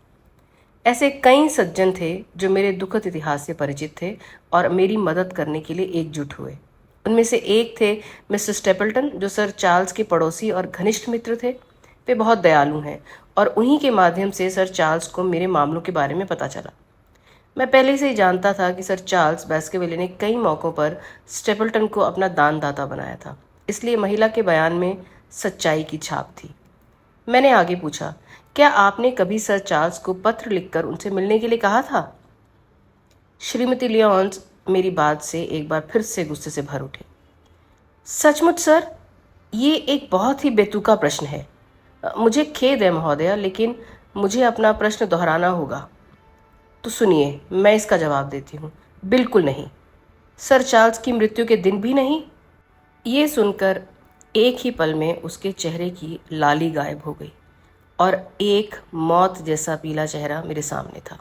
ऐसे कई सज्जन थे जो मेरे दुखद इतिहास से परिचित थे और मेरी मदद करने के लिए एकजुट हुए। उनमें से एक थे मिस्टर स्टेपल्टन, जो सर चार्ल्स के पड़ोसी और घनिष्ठ मित्र थे। वे बहुत दयालु हैं और उन्हीं के माध्यम से सर चार्ल्स को मेरे मामलों के बारे में पता चला। मैं पहले से ही जानता था कि सर चार्ल्स बैस्करविले ने कई मौक़ों पर स्टेपल्टन को अपना दानदाता बनाया था, इसलिए महिला के बयान में सच्चाई की छाप थी। मैंने आगे पूछा, क्या आपने कभी सर चार्ल्स को पत्र लिखकर उनसे मिलने के लिए कहा था? श्रीमती लियोन्स मेरी बात से एक बार फिर से गुस्से से भर उठे। सचमुच सर, ये एक बहुत ही बेतुका प्रश्न है। मुझे खेद है महोदया, लेकिन मुझे अपना प्रश्न दोहराना होगा। तो सुनिए, मैं इसका जवाब देती हूँ। बिल्कुल नहीं। सर चार्ल्स की मृत्यु के दिन भी नहीं। ये सुनकर एक ही पल में उसके चेहरे की लाली गायब हो गई और एक मौत जैसा पीला चेहरा मेरे सामने था।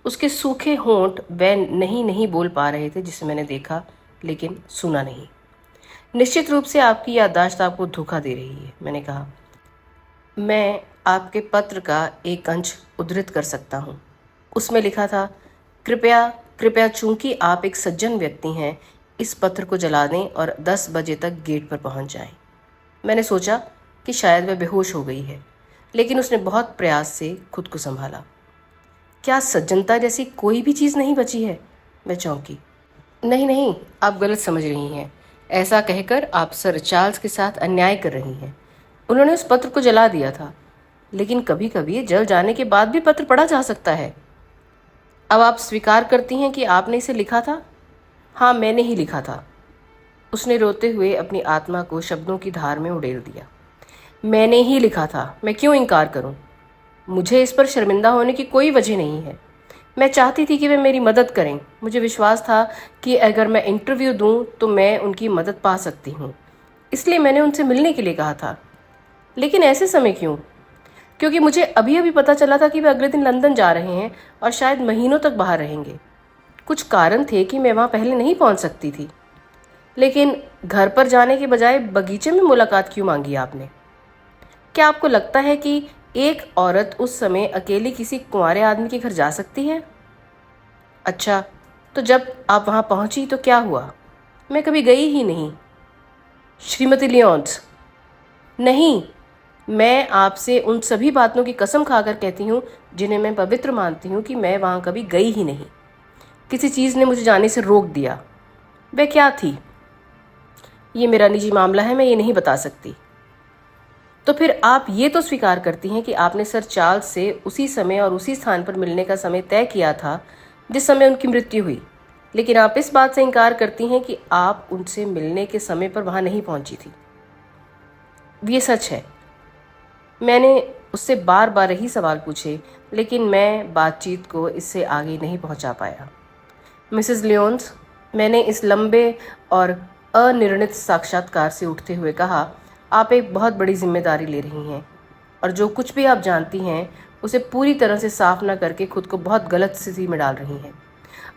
उसके सूखे होंठ वह नहीं बोल पा रहे थे जिसे मैंने देखा, लेकिन सुना नहीं। निश्चित रूप से आपकी याददाश्त आपको धोखा दे रही है, मैंने कहा। मैं आपके पत्र का एक अंश उद्धृत कर सकता हूँ। उसमें लिखा था, कृपया कृपया चूंकि आप एक सज्जन व्यक्ति हैं, इस पत्र को जला दें और 10 बजे तक गेट पर पहुंच जाएं। मैंने सोचा कि शायद वह बेहोश हो गई है, लेकिन उसने बहुत प्रयास से खुद को संभाला। क्या सज्जनता जैसी कोई भी चीज़ नहीं बची है? मैं चौंकी। नहीं, आप गलत समझ रही हैं। ऐसा कहकर आप सर चार्ल्स के साथ अन्याय कर रही हैं। उन्होंने उस पत्र को जला दिया था, लेकिन कभी कभी जल जाने के बाद भी पत्र पढ़ा जा सकता है। अब आप स्वीकार करती हैं कि आपने इसे लिखा था? हाँ, मैंने ही लिखा था। उसने रोते हुए अपनी आत्मा को शब्दों की धार में उड़ेल दिया। मैंने ही लिखा था, मैं क्यों इनकार करूं? मुझे इस पर शर्मिंदा होने की कोई वजह नहीं है। मैं चाहती थी कि वे मेरी मदद करें। मुझे विश्वास था कि अगर मैं इंटरव्यू दूं तो मैं उनकी मदद पा सकती हूं। इसलिए मैंने उनसे मिलने के लिए कहा था। लेकिन ऐसे समय क्यों? क्योंकि मुझे अभी अभी पता चला था कि वे अगले दिन लंदन जा रहे हैं और शायद महीनों तक बाहर रहेंगे। कुछ कारण थे कि मैं वहाँ पहले नहीं पहुँच सकती थी। लेकिन घर पर जाने के बजाय बगीचे में मुलाकात क्यों मांगी आपने? क्या आपको लगता है कि एक औरत उस समय अकेली किसी कुंवारे आदमी के घर जा सकती है? अच्छा, तो जब आप वहाँ पहुँची तो क्या हुआ? मैं कभी गई ही नहीं। श्रीमती लियोन्स, नहीं, मैं आपसे उन सभी बातों की कसम खाकर कहती हूँ जिन्हें मैं पवित्र मानती हूँ कि मैं वहाँ कभी गई ही नहीं। किसी चीज़ ने मुझे जाने से रोक दिया। वह क्या थी? ये मेरा निजी मामला है, मैं ये नहीं बता सकती। तो फिर आप ये तो स्वीकार करती हैं कि आपने सर चार्ल्स से उसी समय और उसी स्थान पर मिलने का समय तय किया था जिस समय उनकी मृत्यु हुई, लेकिन आप इस बात से इनकार करती हैं कि आप उनसे मिलने के समय पर वहाँ नहीं पहुँची थी। ये सच है। मैंने उससे बार बार यही सवाल पूछे, लेकिन मैं बातचीत को इससे आगे नहीं पहुँचा पाया। मिसेस लियोन्स, मैंने इस लंबे और अनिर्णित साक्षात्कार से उठते हुए कहा, आप एक बहुत बड़ी जिम्मेदारी ले रही हैं और जो कुछ भी आप जानती हैं उसे पूरी तरह से साफ न करके खुद को बहुत गलत स्थिति में डाल रही हैं।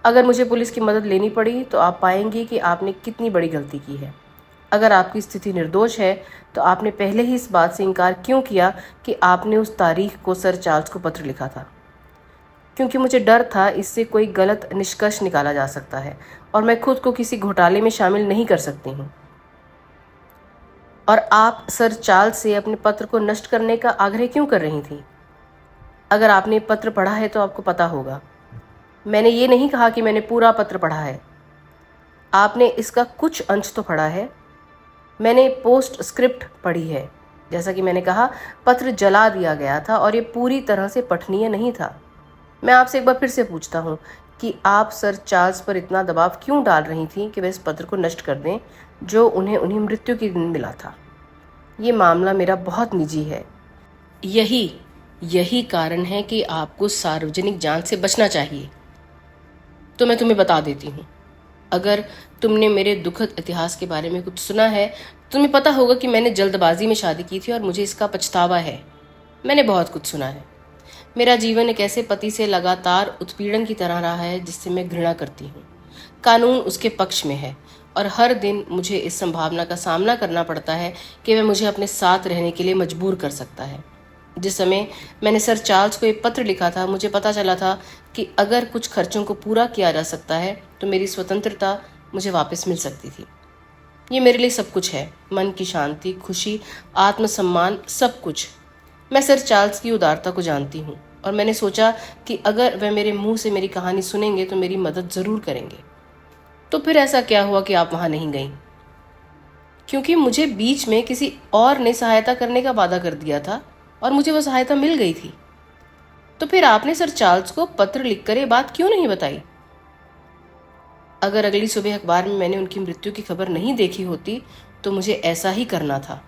अगर मुझे पुलिस की मदद लेनी पड़ी तो आप पाएंगी कि आपने कितनी बड़ी गलती की है। अगर आपकी स्थिति निर्दोष है तो आपने पहले ही इस बात से इनकार क्यों किया कि आपने उस तारीख को सर चार्ल्स को पत्र लिखा था? क्योंकि मुझे डर था इससे कोई गलत निष्कर्ष निकाला जा सकता है और मैं खुद को किसी घोटाले में शामिल नहीं कर सकती हूँ। और आप सर चार्ल्स से अपने पत्र को नष्ट करने का आग्रह क्यों कर रही थी? अगर आपने पत्र पढ़ा है तो आपको पता होगा। मैंने ये नहीं कहा कि मैंने पूरा पत्र पढ़ा है। आपने इसका कुछ अंश तो पढ़ा है। मैंने पोस्ट स्क्रिप्ट पढ़ी है। जैसा कि मैंने कहा, पत्र जला दिया गया था और ये पूरी तरह से पठनीय नहीं था। मैं आपसे एक बार फिर से पूछता हूँ कि आप सर चार्ल्स पर इतना दबाव क्यों डाल रही थी कि वे इस पत्र को नष्ट कर दें जो उन्हें मृत्यु के दिन मिला था? ये मामला मेरा बहुत निजी है। यही कारण है कि आपको सार्वजनिक जांच से बचना चाहिए। तो मैं तुम्हें बता देती हूँ, अगर तुमने मेरे दुखद इतिहास के बारे में कुछ सुना है तो तुम्हें पता होगा कि मैंने जल्दबाजी में शादी की थी और मुझे इसका पछतावा है। मैंने बहुत कुछ सुना है। मेरा जीवन एक ऐसे पति से लगातार उत्पीड़न की तरह रहा है जिससे मैं घृणा करती हूँ। कानून उसके पक्ष में है और हर दिन मुझे इस संभावना का सामना करना पड़ता है कि वह मुझे अपने साथ रहने के लिए मजबूर कर सकता है। जिस समय मैंने सर चार्ल्स को एक पत्र लिखा था, मुझे पता चला था कि अगर कुछ खर्चों को पूरा किया जा सकता है तो मेरी स्वतंत्रता मुझे वापस मिल सकती थी। ये मेरे लिए सब कुछ है, मन की शांति, खुशी, आत्मसम्मान, सब कुछ। मैं सर चार्ल्स की उदारता को जानती हूँ और मैंने सोचा कि अगर वह मेरे मुंह से मेरी कहानी सुनेंगे तो मेरी मदद ज़रूर करेंगे। तो फिर ऐसा क्या हुआ कि आप वहाँ नहीं गईं? क्योंकि मुझे बीच में किसी और ने सहायता करने का वादा कर दिया था। और मुझे वो सहायता मिल गई थी। तो फिर आपने सर चार्ल्स को पत्र लिखकर ये बात क्यों नहीं बताई? अगर अगली सुबह अखबार में मैंने उनकी मृत्यु की खबर नहीं देखी होती तो मुझे ऐसा ही करना था।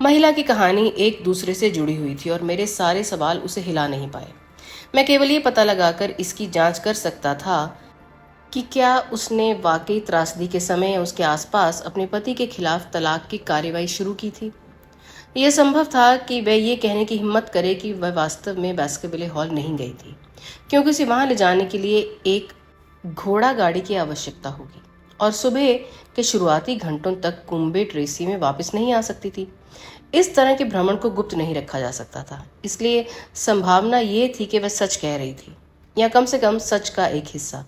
महिला की कहानी एक दूसरे से जुड़ी हुई थी और मेरे सारे सवाल उसे हिला नहीं पाए। मैं केवल ये पता लगाकर इसकी जांच कर सकता था कि क्या उसने वाकई त्रासदी के समय या उसके आसपास अपने पति के खिलाफ तलाक की कार्यवाही शुरू की थी। यह संभव था कि वह ये कहने की हिम्मत करे कि वह वास्तव में बास्केटबॉल हॉल नहीं गई थी, क्योंकि उसे वहां ले जाने के लिए एक घोड़ा गाड़ी की आवश्यकता होगी और सुबह के शुरुआती घंटों तक कुंबे ट्रेसी में वापस नहीं आ सकती थी। इस तरह के भ्रमण को गुप्त नहीं रखा जा सकता था, इसलिए संभावना ये थी कि वह सच कह रही थी, या कम से कम सच का एक हिस्सा।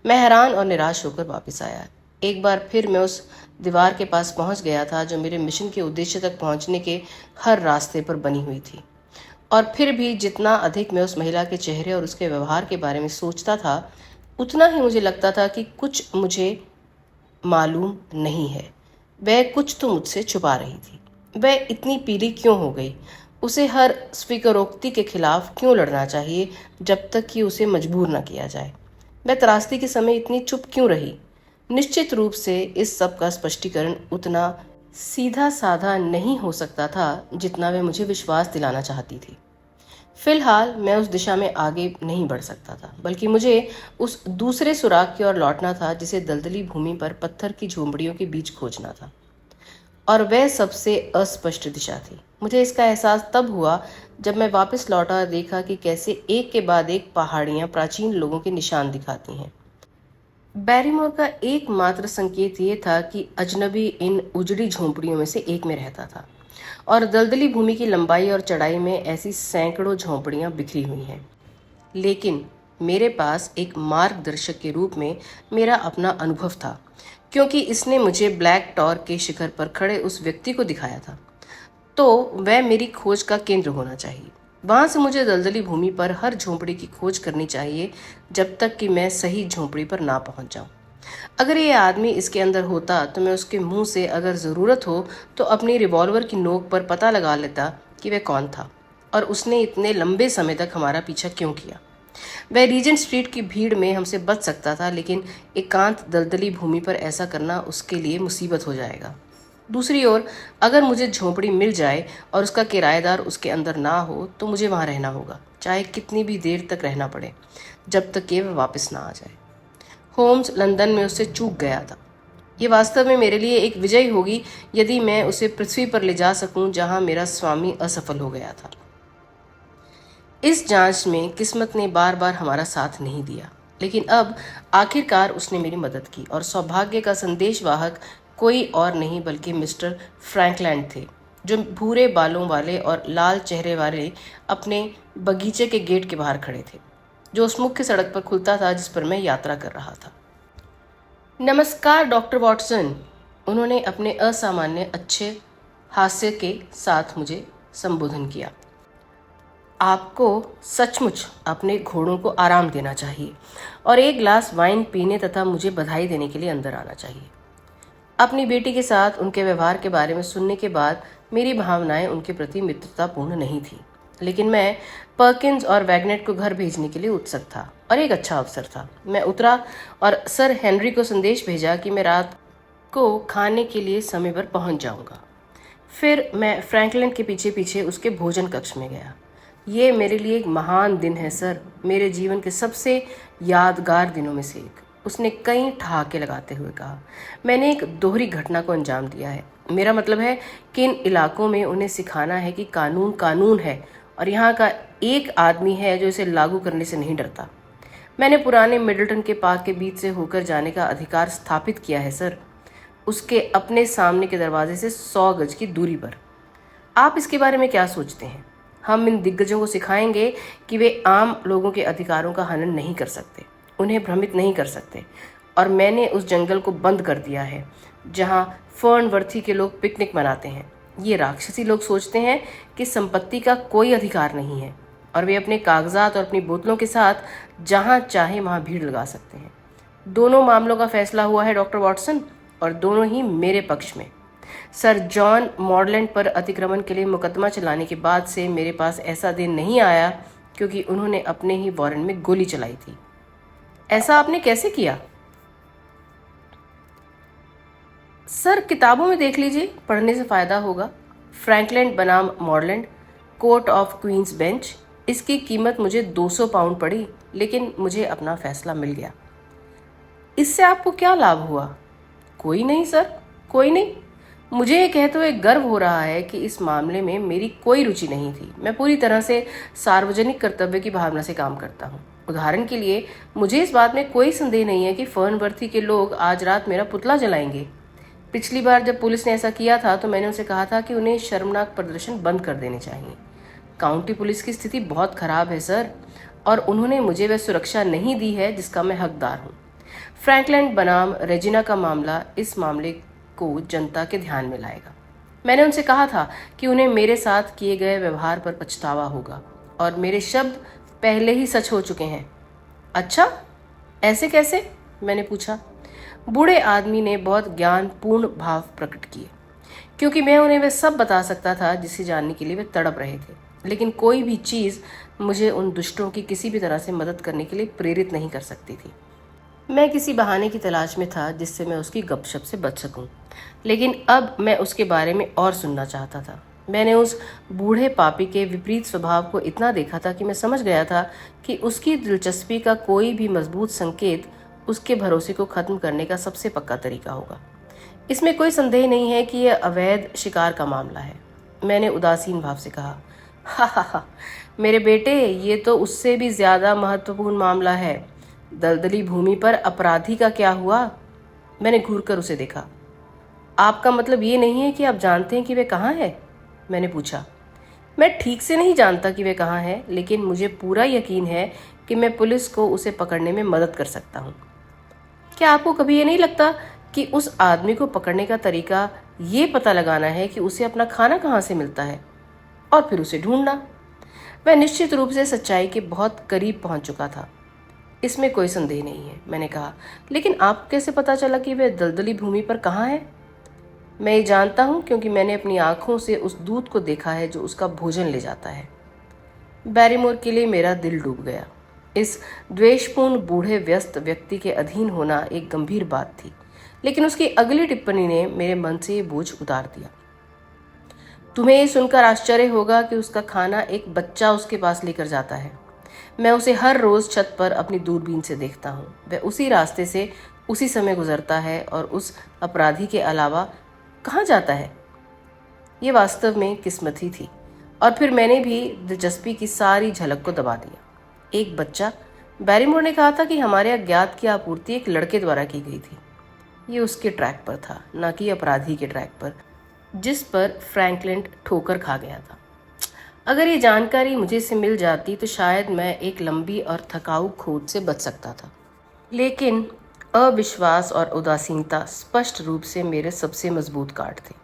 मैं हैरान और निराश होकर वापस आया। एक बार फिर मैं उस दीवार के पास पहुंच गया था जो मेरे मिशन के उद्देश्य तक पहुंचने के हर रास्ते पर बनी हुई थी। और फिर भी जितना अधिक मैं उस महिला के चेहरे और उसके व्यवहार के बारे में सोचता था, उतना ही मुझे लगता था कि कुछ मुझे मालूम नहीं है। वह कुछ तो मुझसे छुपा रही थी। वह इतनी पीली क्यों हो गई? उसे हर स्वीकारोक्ति के खिलाफ क्यों लड़ना चाहिए जब तक कि उसे मजबूर न किया जाए? वह त्रासदी के समय इतनी चुप क्यों रही? निश्चित रूप से इस सब का स्पष्टीकरण उतना सीधा साधा नहीं हो सकता था जितना वह मुझे विश्वास दिलाना चाहती थी। फिलहाल मैं उस दिशा में आगे नहीं बढ़ सकता था, बल्कि मुझे उस दूसरे सुराग की ओर लौटना था जिसे दलदली भूमि पर पत्थर की झोंपड़ियों के बीच खोजना था। और वह सबसे अस्पष्ट दिशा थी। मुझे इसका एहसास तब हुआ जब मैं वापस लौटा और देखा कि कैसे एक के बाद एक पहाड़ियां प्राचीन लोगों के निशान दिखाती हैं। बैरीमोर का एकमात्र संकेत ये था कि अजनबी इन उजड़ी झोंपड़ियों में से एक में रहता था, और दलदली भूमि की लंबाई और चढ़ाई में ऐसी सैकड़ों झोंपड़ियां बिखरी हुई हैं। लेकिन मेरे पास एक मार्गदर्शक के रूप में मेरा अपना अनुभव था, क्योंकि इसने मुझे ब्लैक टॉर के शिखर पर खड़े उस व्यक्ति को दिखाया था। तो वह मेरी खोज का केंद्र होना चाहिए। वहां से मुझे दलदली भूमि पर हर झोंपड़ी की खोज करनी चाहिए जब तक कि मैं सही झोंपड़ी पर ना पहुंच जाऊं। अगर ये आदमी इसके अंदर होता तो मैं उसके मुंह से अगर ज़रूरत हो तो अपनी रिवॉल्वर की नोक पर पता लगा लेता कि वह कौन था और उसने इतने लंबे समय तक हमारा पीछा क्यों किया। वह रीजेंट स्ट्रीट की भीड़ में हमसे बच सकता था, लेकिन एकांत दलदली भूमि पर ऐसा करना उसके लिए मुसीबत हो जाएगा। दूसरी ओर, अगर मुझे झोंपड़ी मिल जाए और उसका किराएदार उसके अंदर ना हो तो मुझे वहां रहना होगा, चाहे कितनी भी देर तक रहना पड़े, जब तक कि वह वापस ना आ जाए। होम्स लंदन में उससे चूक गया था। ये वास्तव में मेरे लिए एक विजय होगी यदि मैं उसे पृथ्वी पर ले जा सकूं जहां मेरा स्वामी असफल हो गया था। इस जांच में किस्मत ने बार बार हमारा साथ नहीं दिया, लेकिन अब आखिरकार उसने मेरी मदद की, और सौभाग्य का संदेशवाहक कोई और नहीं बल्कि मिस्टर फ्रैंकलैंड थे, जो भूरे बालों वाले और लाल चेहरे वाले अपने बगीचे के गेट के बाहर खड़े थे, जो उस मुख्य सड़क पर खुलता था जिस पर मैं यात्रा कर रहा था। नमस्कार डॉक्टर वॉटसन, उन्होंने अपने असामान्य अच्छे हास्य के साथ मुझे संबोधन किया। आपको सचमुच अपने घोड़ों को आराम देना चाहिए और एक ग्लास वाइन पीने तथा मुझे बधाई देने के लिए अंदर आना चाहिए। अपनी बेटी के साथ उनके व्यवहार के बारे में सुनने के बाद मेरी भावनाएं उनके प्रति मित्रतापूर्ण नहीं थी, लेकिन मैं पर्किंस और वैगनेट को घर भेजने के लिए उत्सुक था और एक अच्छा अवसर था। मैं उतरा और सर हेनरी को संदेश भेजा कि मैं रात को खाने के लिए समय पर पहुंच जाऊंगा। फिर मैं फ्रैंकलिन के पीछे पीछे उसके भोजन कक्ष में गया। ये मेरे लिए एक महान दिन है सर, मेरे जीवन के सबसे यादगार दिनों में से एक, उसने कई ठहाके लगाते हुए कहा। मैंने एक दोहरी घटना को अंजाम दिया है। मेरा मतलब है कि इन इलाकों में उन्हें सिखाना है कि कानून कानून है और यहाँ का एक आदमी है जो इसे लागू करने से नहीं डरता। मैंने पुराने मिडलटन के पार्क के बीच से होकर जाने का अधिकार स्थापित किया है सर, उसके अपने सामने के दरवाजे से 100 गज की दूरी पर। आप इसके बारे में क्या सोचते हैं? हम इन दिग्गजों को सिखाएंगे कि वे आम लोगों के अधिकारों का हनन नहीं कर सकते, उन्हें भ्रमित नहीं कर सकते। और मैंने उस जंगल को बंद कर दिया है जहां फर्नवर्थी के लोग पिकनिक मनाते हैं। ये राक्षसी लोग सोचते हैं कि संपत्ति का कोई अधिकार नहीं है और वे अपने कागजात और अपनी बोतलों के साथ जहां चाहे वहां भीड़ लगा सकते हैं। दोनों मामलों का फैसला हुआ है डॉक्टर वॉटसन, और दोनों ही मेरे पक्ष में। सर, जॉन मॉडलैंड पर अतिक्रमण के लिए मुकदमा चलाने के बाद से मेरे पास ऐसा दिन नहीं आया क्योंकि उन्होंने अपने ही वारंट में गोली चलाई थी। ऐसा आपने कैसे किया? सर, किताबों में देख लीजिए, पढ़ने से फायदा होगा। फ्रैंकलिन बनाम मॉडलैंड, कोर्ट ऑफ क्वींस बेंच। इसकी कीमत मुझे 200 पाउंड पड़ी, लेकिन मुझे अपना फैसला मिल गया। इससे आपको क्या लाभ हुआ? कोई नहीं सर, कोई नहीं। मुझे ये कहते हुए गर्व हो रहा है कि इस मामले में मेरी कोई रुचि नहीं थी। मैं पूरी तरह से सार्वजनिक कर्तव्य की भावना से काम करता हूँ। उदाहरण के लिए, मुझे इस बात में कोई संदेह नहीं है कि फर्नवर्थी के लोग आज रात मेरा पुतला जलाएंगे। पिछली बार जब पुलिस ने ऐसा किया था तो मैंने उनसे कहा था कि उन्हें शर्मनाक प्रदर्शन बंद कर देने चाहिए। काउंटी पुलिस की स्थिति बहुत खराब है सर, और उन्होंने मुझे वह सुरक्षा नहीं दी है जिसका मैं हकदार हूँ। फ्रैंकलिन बनाम रेजिना का मामला इस मामले को जनता के ध्यान में लाएगा। मैंने उनसे कहा था कि उन्हें मेरे साथ किए गए व्यवहार पर पछतावा होगा, और मेरे शब्द पहले ही सच हो चुके हैं। अच्छा, ऐसे कैसे? मैंने पूछा। बूढ़े आदमी ने बहुत ज्ञानपूर्ण भाव प्रकट किए, क्योंकि मैं उन्हें वह सब बता सकता था जिसे जानने के लिए वे तड़प रहे थे, लेकिन कोई भी चीज़ मुझे उन दुष्टों की किसी भी तरह से मदद करने के लिए प्रेरित नहीं कर सकती थी। मैं किसी बहाने की तलाश में था जिससे मैं उसकी गपशप से बच सकूं, लेकिन अब मैं उसके बारे में और सुनना चाहता था। मैंने उस बूढ़े पापी के विपरीत स्वभाव को इतना देखा था कि मैं समझ गया था कि उसकी दिलचस्पी का कोई भी मजबूत संकेत उसके भरोसे को खत्म करने का सबसे पक्का तरीका होगा। इसमें कोई संदेह नहीं है कि यह अवैध शिकार का मामला है। मैंने उदासीन भाव से कहा, हा, मेरे बेटे, ये तो उससे भी ज्यादा महत्वपूर्ण मामला है। दलदली भूमि पर अपराधी का क्या हुआ? मैंने घूरकर उसे देखा। आपका मतलब ये नहीं है कि आप जानते हैं कि वे कहाँ है? मैंने पूछा। मैं ठीक से नहीं जानता कि वे कहाँ है, लेकिन मुझे पूरा यकीन है कि मैं पुलिस को उसे पकड़ने में मदद कर सकता हूँ। क्या आपको कभी ये नहीं लगता कि उस आदमी को पकड़ने का तरीका ये पता लगाना है कि उसे अपना खाना कहाँ से मिलता है, और फिर उसे ढूंढना? वह निश्चित रूप से सच्चाई के बहुत करीब पहुंच चुका था, इसमें कोई संदेह नहीं है, मैंने कहा। लेकिन आपको कैसे पता चला कि वह दलदली भूमि पर कहाँ है? मैं ये जानता हूँ क्योंकि मैंने अपनी आंखों से उस दूत को देखा है जो उसका भोजन ले जाता है। बैरीमोर के लिए मेरा दिल डूब गया। इस द्वेषपूर्ण बूढ़े व्यस्त व्यक्ति के अधीन होना एक गंभीर बात थी, लेकिन उसकी अगली टिप्पणी ने मेरे मन से ये बोझ उतार दिया। तुम्हें ये सुनकर आश्चर्य होगा कि उसका खाना एक बच्चा उसके पास लेकर जाता है। मैं उसे हर रोज छत पर अपनी दूरबीन से देखता हूँ। वह उसी रास्ते से उसी समय गुजरता है और उस अपराधी के अलावा कहाँ जाता है? ये वास्तव में किस्मत ही थी, और फिर मैंने भी दिलचस्पी की सारी झलक को दबा दिया। एक बच्चा? बैरीमोर ने कहा था कि हमारे अज्ञात की आपूर्ति एक लड़के द्वारा की गई थी। ये उसके ट्रैक पर था, न कि अपराधी के ट्रैक पर, जिस पर फ्रैंकलिन ठोकर खा गया था। अगर ये जानकारी मुझे से मिल जाती तो शायद मैं एक लंबी और थकाऊ खोज से बच सकता था, लेकिन अविश्वास और उदासीनता स्पष्ट रूप से मेरे सबसे मजबूत कार्ड थे।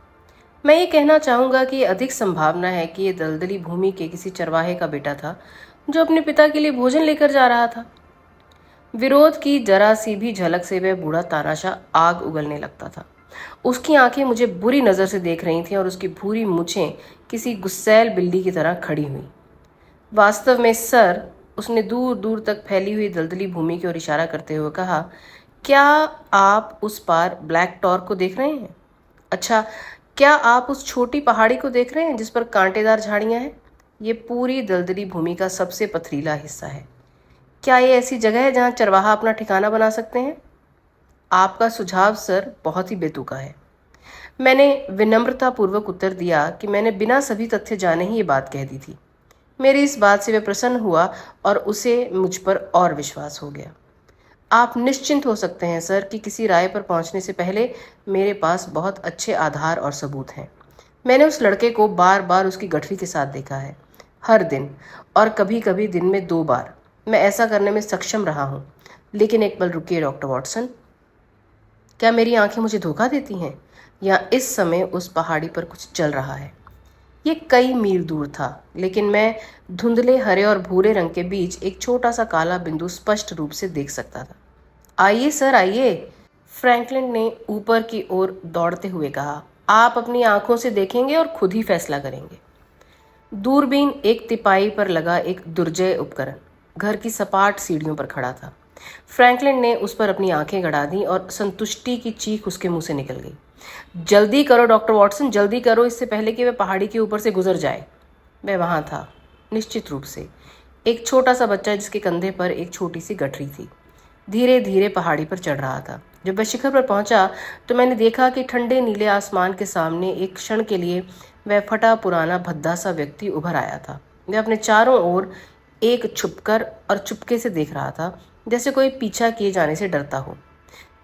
मैं ये कहना चाहूँगा कि अधिक संभावना है कि ये दलदली भूमि के किसी चरवाहे का बेटा था जो अपने पिता के लिए भोजन लेकर जा रहा था। विरोध की जरा सी भी झलक से वह बूढ़ा तानाशाह आग उगलने लगता था। उसकी आंखें मुझे बुरी नज़र से देख रही थीं और उसकी भूरी मूछें किसी गुस्सैल बिल्ली की तरह खड़ी हुई। वास्तव में सर, उसने दूर दूर तक फैली हुई दलदली भूमि की ओर इशारा करते हुए कहा, क्या आप उस पार ब्लैक टॉर्क को देख रहे हैं? अच्छा, क्या आप उस छोटी पहाड़ी को देख रहे हैं जिस पर कांटेदार झाड़ियां हैं? ये पूरी दलदली भूमि का सबसे पथरीला हिस्सा है। क्या ये ऐसी जगह है जहां चरवाहा अपना ठिकाना बना सकते हैं? आपका सुझाव सर बहुत ही बेतुका है। मैंने विनम्रतापूर्वक उत्तर दिया कि मैंने बिना सभी तथ्य जाने ही ये बात कह दी थी। मेरी इस बात से वह प्रसन्न हुआ और उसे मुझ पर और विश्वास हो गया। आप निश्चिंत हो सकते हैं सर कि किसी राय पर पहुंचने से पहले मेरे पास बहुत अच्छे आधार और सबूत हैं। मैंने उस लड़के को बार बार उसकी गठरी के साथ देखा है, हर दिन, और कभी कभी दिन में 2 बार। मैं ऐसा करने में सक्षम रहा हूँ। लेकिन एक पल रुकिए डॉक्टर वॉटसन, क्या मेरी आंखें मुझे धोखा देती हैं, या इस समय उस पहाड़ी पर कुछ चल रहा है? ये कई मील दूर था, लेकिन मैं धुंधले हरे और भूरे रंग के बीच एक छोटा सा काला बिंदु स्पष्ट रूप से देख सकता था। आइए सर, आइए, फ्रैंकलिन ने ऊपर की ओर दौड़ते हुए कहा। आप अपनी आंखों से देखेंगे और खुद ही फैसला करेंगे। दूरबीन एक तिपाई पर लगा एक दुर्जय उपकरण घर की सपाट सीढ़ियों पर खड़ा था। फ्रैंकलिन ने उस पर अपनी आंखें गड़ा दी और संतुष्टि की चीख उसके मुंह से निकल गई। जल्दी करो डॉक्टर वॉटसन, जल्दी करो, इससे पहले कि वह पहाड़ी के ऊपर से गुजर जाए। वह वहां था, निश्चित रूप से, एक छोटा सा बच्चा जिसके कंधे पर एक छोटी सी गठरी थी। धीरे धीरे पहाड़ी पर चढ़ रहा था। जब वह शिखर पर पहुंचा तो मैंने देखा कि ठंडे नीले आसमान के सामने एक क्षण के लिए वह फटा पुराना भद्दा सा व्यक्ति उभर आया था। वह अपने चारों ओर एक छुपकर और चुपके से देख रहा था, जैसे कोई पीछा किए जाने से डरता हो।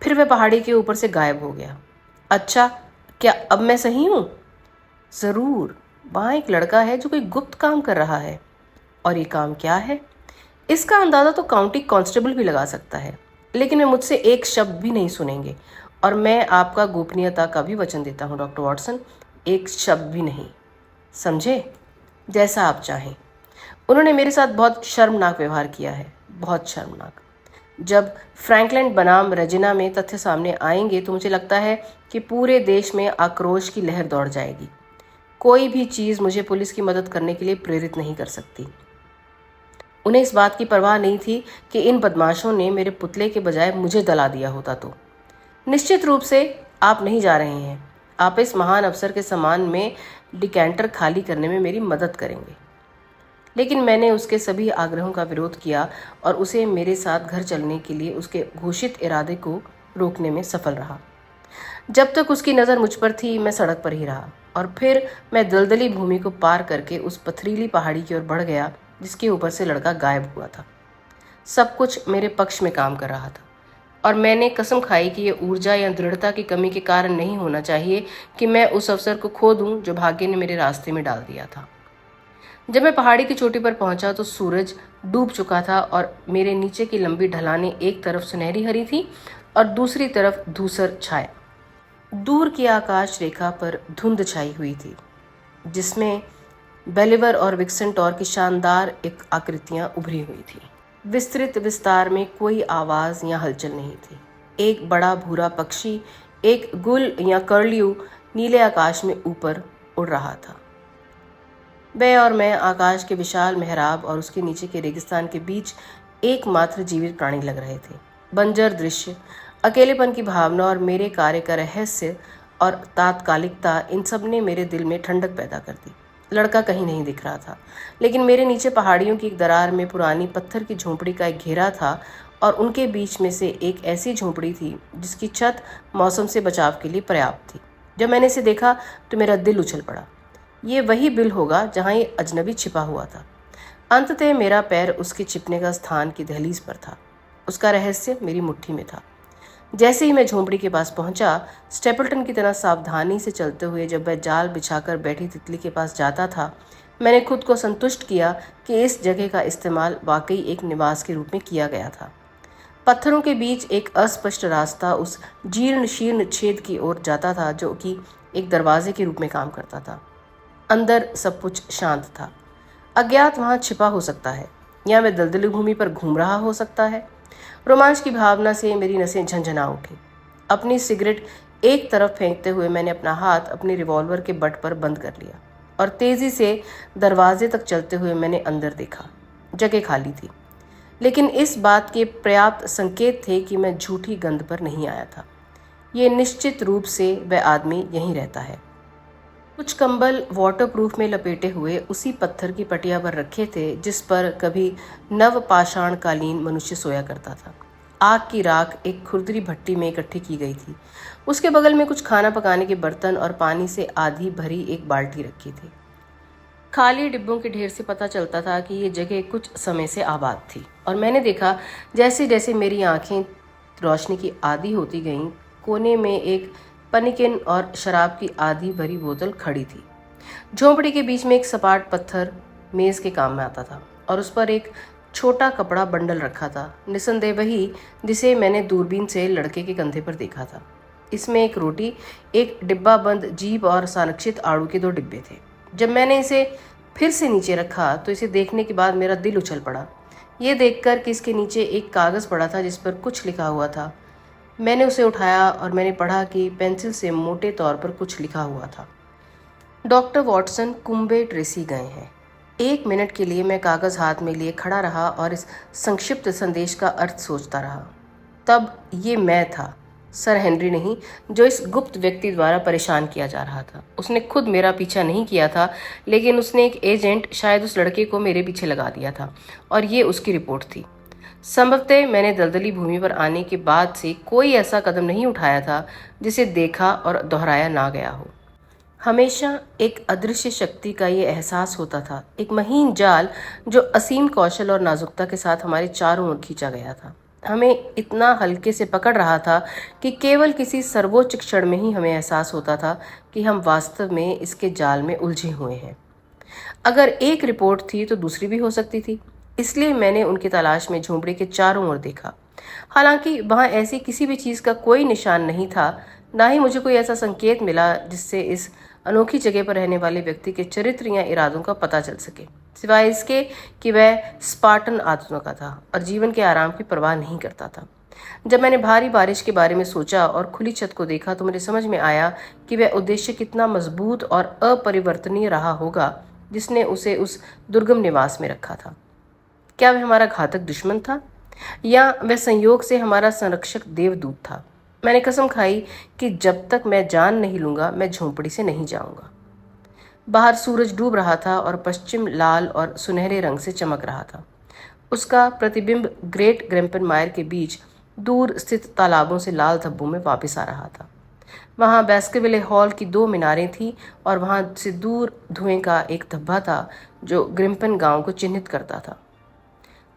फिर वह पहाड़ी के ऊपर से गायब हो गया। अच्छा, क्या अब मैं सही हूं? जरूर, वहां एक लड़का है जो कोई गुप्त काम कर रहा है। और ये काम क्या है, इसका अंदाजा तो काउंटी कांस्टेबल भी लगा सकता है, लेकिन वे मुझसे एक शब्द भी नहीं सुनेंगे। और मैं आपका गोपनीयता का भी वचन देता हूँ डॉक्टर वॉटसन, एक शब्द भी नहीं, समझे? जैसा आप चाहें। उन्होंने मेरे साथ बहुत शर्मनाक व्यवहार किया है, बहुत शर्मनाक। जब फ्रैंकलिन बनाम रेजिना में तथ्य सामने आएंगे तो मुझे लगता है कि पूरे देश में आक्रोश की लहर दौड़ जाएगी। कोई भी चीज़ मुझे पुलिस की मदद करने के लिए प्रेरित नहीं कर सकती। उन्हें इस बात की परवाह नहीं थी कि इन बदमाशों ने मेरे पुतले के बजाय मुझे दला दिया होता तो। निश्चित रूप से आप नहीं जा रहे हैं। आप इस महान अफसर के सम्मान में डिकैंटर खाली करने में मेरी मदद करेंगे। लेकिन मैंने उसके सभी आग्रहों का विरोध किया और उसे मेरे साथ घर चलने के लिए उसके घोषित इरादे को रोकने में सफल रहा। जब तक उसकी नज़र मुझ पर थी मैं सड़क पर ही रहा और फिर मैं दलदली भूमि को पार करके उस पथरीली पहाड़ी की ओर बढ़ गया जिसके ऊपर से लड़का गायब हुआ था। सब कुछ मेरे पक्ष में काम कर रहा था और मैंने कसम खाई कि ये ऊर्जा या दृढ़ता की कमी के कारण नहीं होना चाहिए कि मैं उस अवसर को खो दूं जो भाग्य ने मेरे रास्ते में डाल दिया था। जब मैं पहाड़ी की चोटी पर पहुंचा तो सूरज डूब चुका था और मेरे नीचे की लंबी ढलानें एक तरफ सुनहरी हरी थी और दूसरी तरफ धूसर छाया। दूर की आकाश रेखा पर धुंध छाई हुई थी जिसमें बेलिवर और विक्सेंटोर की शानदार एक आकृतियां उभरी हुई थी। विस्तृत विस्तार में कोई आवाज या हलचल नहीं थी। एक बड़ा भूरा पक्षी, एक गुल या कर्लियू, नीले आकाश में ऊपर उड़ रहा था। वह और मैं आकाश के विशाल मेहराब और उसके नीचे के रेगिस्तान के बीच एकमात्र जीवित प्राणी लग रहे थे। बंजर दृश्य, अकेलेपन की भावना और मेरे कार्य का रहस्य और तात्कालिकता, इन सब ने मेरे दिल में ठंडक पैदा कर दी। लड़का कहीं नहीं दिख रहा था, लेकिन मेरे नीचे पहाड़ियों की एक दरार में पुरानी पत्थर की झोंपड़ी का एक घेरा था और उनके बीच में से एक ऐसी झोंपड़ी थी जिसकी छत मौसम से बचाव के लिए पर्याप्त थी। जब मैंने इसे देखा तो मेरा दिल उछल पड़ा। ये वही बिल होगा जहाँ ये अजनबी छिपा हुआ था। अंततः मेरा पैर उसके छिपने का स्थान की दहलीज पर था। उसका रहस्य मेरी मुट्ठी में था। जैसे ही मैं झोंपड़ी के पास पहुंचा, स्टेपल्टन की तरह सावधानी से चलते हुए जब वह जाल बिछाकर बैठी तितली के पास जाता था, मैंने खुद को संतुष्ट किया कि इस जगह का इस्तेमाल वाकई एक निवास के रूप में किया गया था। पत्थरों के बीच एक अस्पष्ट रास्ता उस जीर्ण शीर्ण छेद की ओर जाता था जो कि एक दरवाजे के रूप में काम करता था। अंदर सब कुछ शांत था। अज्ञात वहां छिपा हो सकता है या वह दलदली भूमि पर घूम रहा हो सकता है। रोमांच की भावना से मेरी नसें झंझना उठी। अपनी सिगरेट एक तरफ फेंकते हुए मैंने अपना हाथ अपने रिवॉल्वर के बट पर बंद कर लिया और तेजी से दरवाजे तक चलते हुए मैंने अंदर देखा। जगह खाली थी, लेकिन इस बात के पर्याप्त संकेत थे कि मैं झूठी गंध पर नहीं आया था। ये निश्चित रूप से वह आदमी यहीं रहता है। कुछ कंबल वाटरप्रूफ में लपेटे हुए उसी पत्थर की पटिया पर रखे थे जिस पर कभी नवपाषाणकालीन मनुष्य सोया करता था। आग की राख एक खुरदरी भट्टी में इकट्ठी की गई थी। उसके बगल में कुछ खाना पकाने के बर्तन और पानी से आधी भरी एक बाल्टी रखी थी। खाली डिब्बों के ढेर से पता चलता था कि ये जगह कुछ समय से आबाद थी और मैंने देखा जैसे जैसे मेरी आंखें रोशनी की आदी होती गईं, कोने में एक पनिकिन और शराब की आधी भरी बोतल खड़ी थी। झोंपड़ी के बीच में एक सपाट पत्थर मेज के काम में आता था और उस पर एक छोटा कपड़ा बंडल रखा था, निसंदेह वही जिसे मैंने दूरबीन से लड़के के कंधे पर देखा था। इसमें एक रोटी, एक डिब्बा बंद जीभ और संरक्षित आड़ू के 2 डिब्बे थे। जब मैंने इसे फिर से नीचे रखा तो इसे देखने के बाद मेरा दिल उछल पड़ा, ये देखकर कि इसके नीचे एक कागज़ पड़ा था जिस पर कुछ लिखा हुआ था। मैंने उसे उठाया और मैंने पढ़ा कि पेंसिल से मोटे तौर पर कुछ लिखा हुआ था। डॉक्टर वॉटसन कुंबे ट्रेसी गए हैं। 1 मिनट के लिए मैं कागज़ हाथ में लिए खड़ा रहा और इस संक्षिप्त संदेश का अर्थ सोचता रहा। तब ये मैं था, सर हेनरी नहीं, जो इस गुप्त व्यक्ति द्वारा परेशान किया जा रहा था। उसने खुद मेरा पीछा नहीं किया था, लेकिन उसने एक एजेंट, शायद उस लड़के को मेरे पीछे लगा दिया था, और ये उसकी रिपोर्ट थी। संभवतः मैंने दलदली भूमि पर आने के बाद से कोई ऐसा कदम नहीं उठाया था जिसे देखा और दोहराया ना गया हो। हमेशा एक अदृश्य शक्ति का ये एहसास होता था, एक महीन जाल जो असीम कौशल और नाजुकता के साथ हमारे चारों ओर खींचा गया था। हमें इतना हल्के से पकड़ रहा था कि केवल किसी सर्वोच्च क्षण में ही हमें एहसास होता था कि हम वास्तव में इसके जाल में उलझे हुए हैं। अगर एक रिपोर्ट थी तो दूसरी भी हो सकती थी, इसलिए मैंने उनकी तलाश में झोंपड़ी के चारों ओर देखा। हालांकि वहां ऐसी किसी भी चीज का कोई निशान नहीं था, ना ही मुझे कोई ऐसा संकेत मिला जिससे इस अनोखी जगह पर रहने वाले व्यक्ति के चरित्र या इरादों का पता चल सके, सिवाय इसके कि वह स्पार्टन आदतों का था और जीवन के आराम की परवाह नहीं करता था। जब मैंने भारी बारिश के बारे में सोचा और खुली छत को देखा तो मुझे समझ में आया कि वह उद्देश्य कितना मजबूत और अपरिवर्तनीय रहा होगा जिसने उसे उस दुर्गम निवास में रखा था। क्या वह हमारा घातक दुश्मन था या वह संयोग से हमारा संरक्षक देवदूत था? मैंने कसम खाई कि जब तक मैं जान नहीं लूंगा मैं झोंपड़ी से नहीं जाऊंगा। बाहर सूरज डूब रहा था और पश्चिम लाल और सुनहरे रंग से चमक रहा था। उसका प्रतिबिंब ग्रेट ग्रैम्पन मायर के बीच दूर स्थित तालाबों से लाल धब्बों में वापस आ रहा था। वहां बैस्करविले हॉल की 2 मीनारें थीं और वहां से दूर धुएं का एक धब्बा था जो ग्रिम्पन गांव को चिन्हित करता था।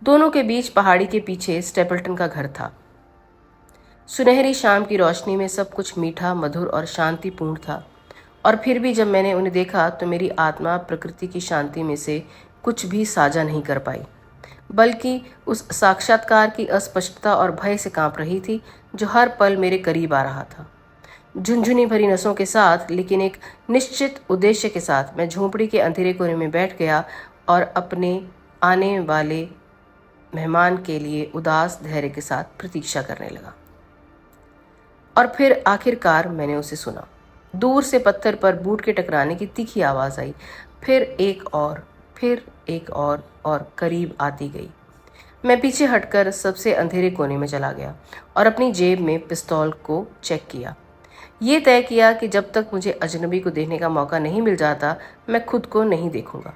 दोनों के बीच पहाड़ी के पीछे स्टेपल्टन का घर था। सुनहरी शाम की रोशनी में सब कुछ मीठा, मधुर और शांतिपूर्ण था, और फिर भी जब मैंने उन्हें देखा तो मेरी आत्मा प्रकृति की शांति में से कुछ भी साझा नहीं कर पाई, बल्कि उस साक्षात्कार की अस्पष्टता और भय से कांप रही थी जो हर पल मेरे करीब आ रहा था। झुंझुनी भरी नसों के साथ, लेकिन एक निश्चित उद्देश्य के साथ, मैं झोंपड़ी के अंधेरे कोने में बैठ गया और अपने आने वाले मेहमान के लिए उदास धैर्य के साथ प्रतीक्षा करने लगा। और फिर आखिरकार मैंने उसे सुना। दूर से पत्थर पर बूट के टकराने की तीखी आवाज आई, फिर एक और करीब आती गई। मैं पीछे हटकर सबसे अंधेरे कोने में चला गया और अपनी जेब में पिस्तौल को चेक किया। ये तय किया कि जब तक मुझे अजनबी को देखने का मौका नहीं मिल जाता मैं खुद को नहीं देखूंगा।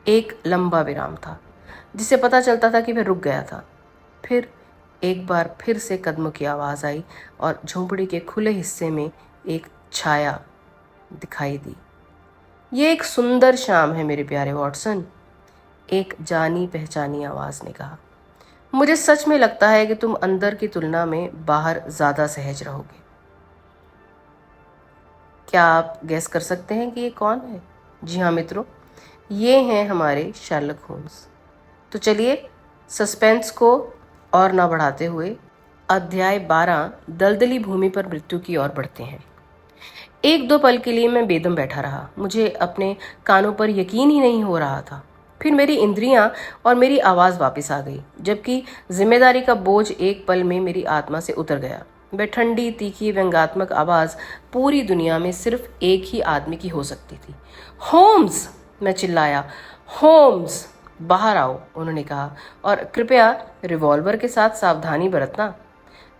एक लंबा विराम था जिसे पता चलता था कि वह रुक गया था। फिर एक बार फिर से कदमों की आवाज़ आई और झोंपड़ी के खुले हिस्से में एक छाया दिखाई दी। ये एक सुंदर शाम है मेरे प्यारे वॉटसन, एक जानी पहचानी आवाज़ ने कहा। मुझे सच में लगता है कि तुम अंदर की तुलना में बाहर ज़्यादा सहज रहोगे। क्या आप गैस कर सकते हैं कि ये कौन है? जी हाँ मित्रों, ये हैं हमारे शार्लक होम्स। तो चलिए सस्पेंस को और ना बढ़ाते हुए अध्याय 12 दलदली भूमि पर मृत्यु की ओर बढ़ते हैं। 1-2 पल के लिए मैं बेदम बैठा रहा। मुझे अपने कानों पर यकीन ही नहीं हो रहा था। फिर मेरी इंद्रियां और मेरी आवाज़ वापस आ गई, जबकि जिम्मेदारी का बोझ एक पल में मेरी आत्मा से उतर गया। वह ठंडी, तीखी, व्यंग्यात्मक आवाज़ पूरी दुनिया में सिर्फ एक ही आदमी की हो सकती थी। होम्स! मैं चिल्लाया। होम्स! बाहर आओ, उन्होंने कहा, और कृपया रिवॉल्वर के साथ सावधानी बरतना।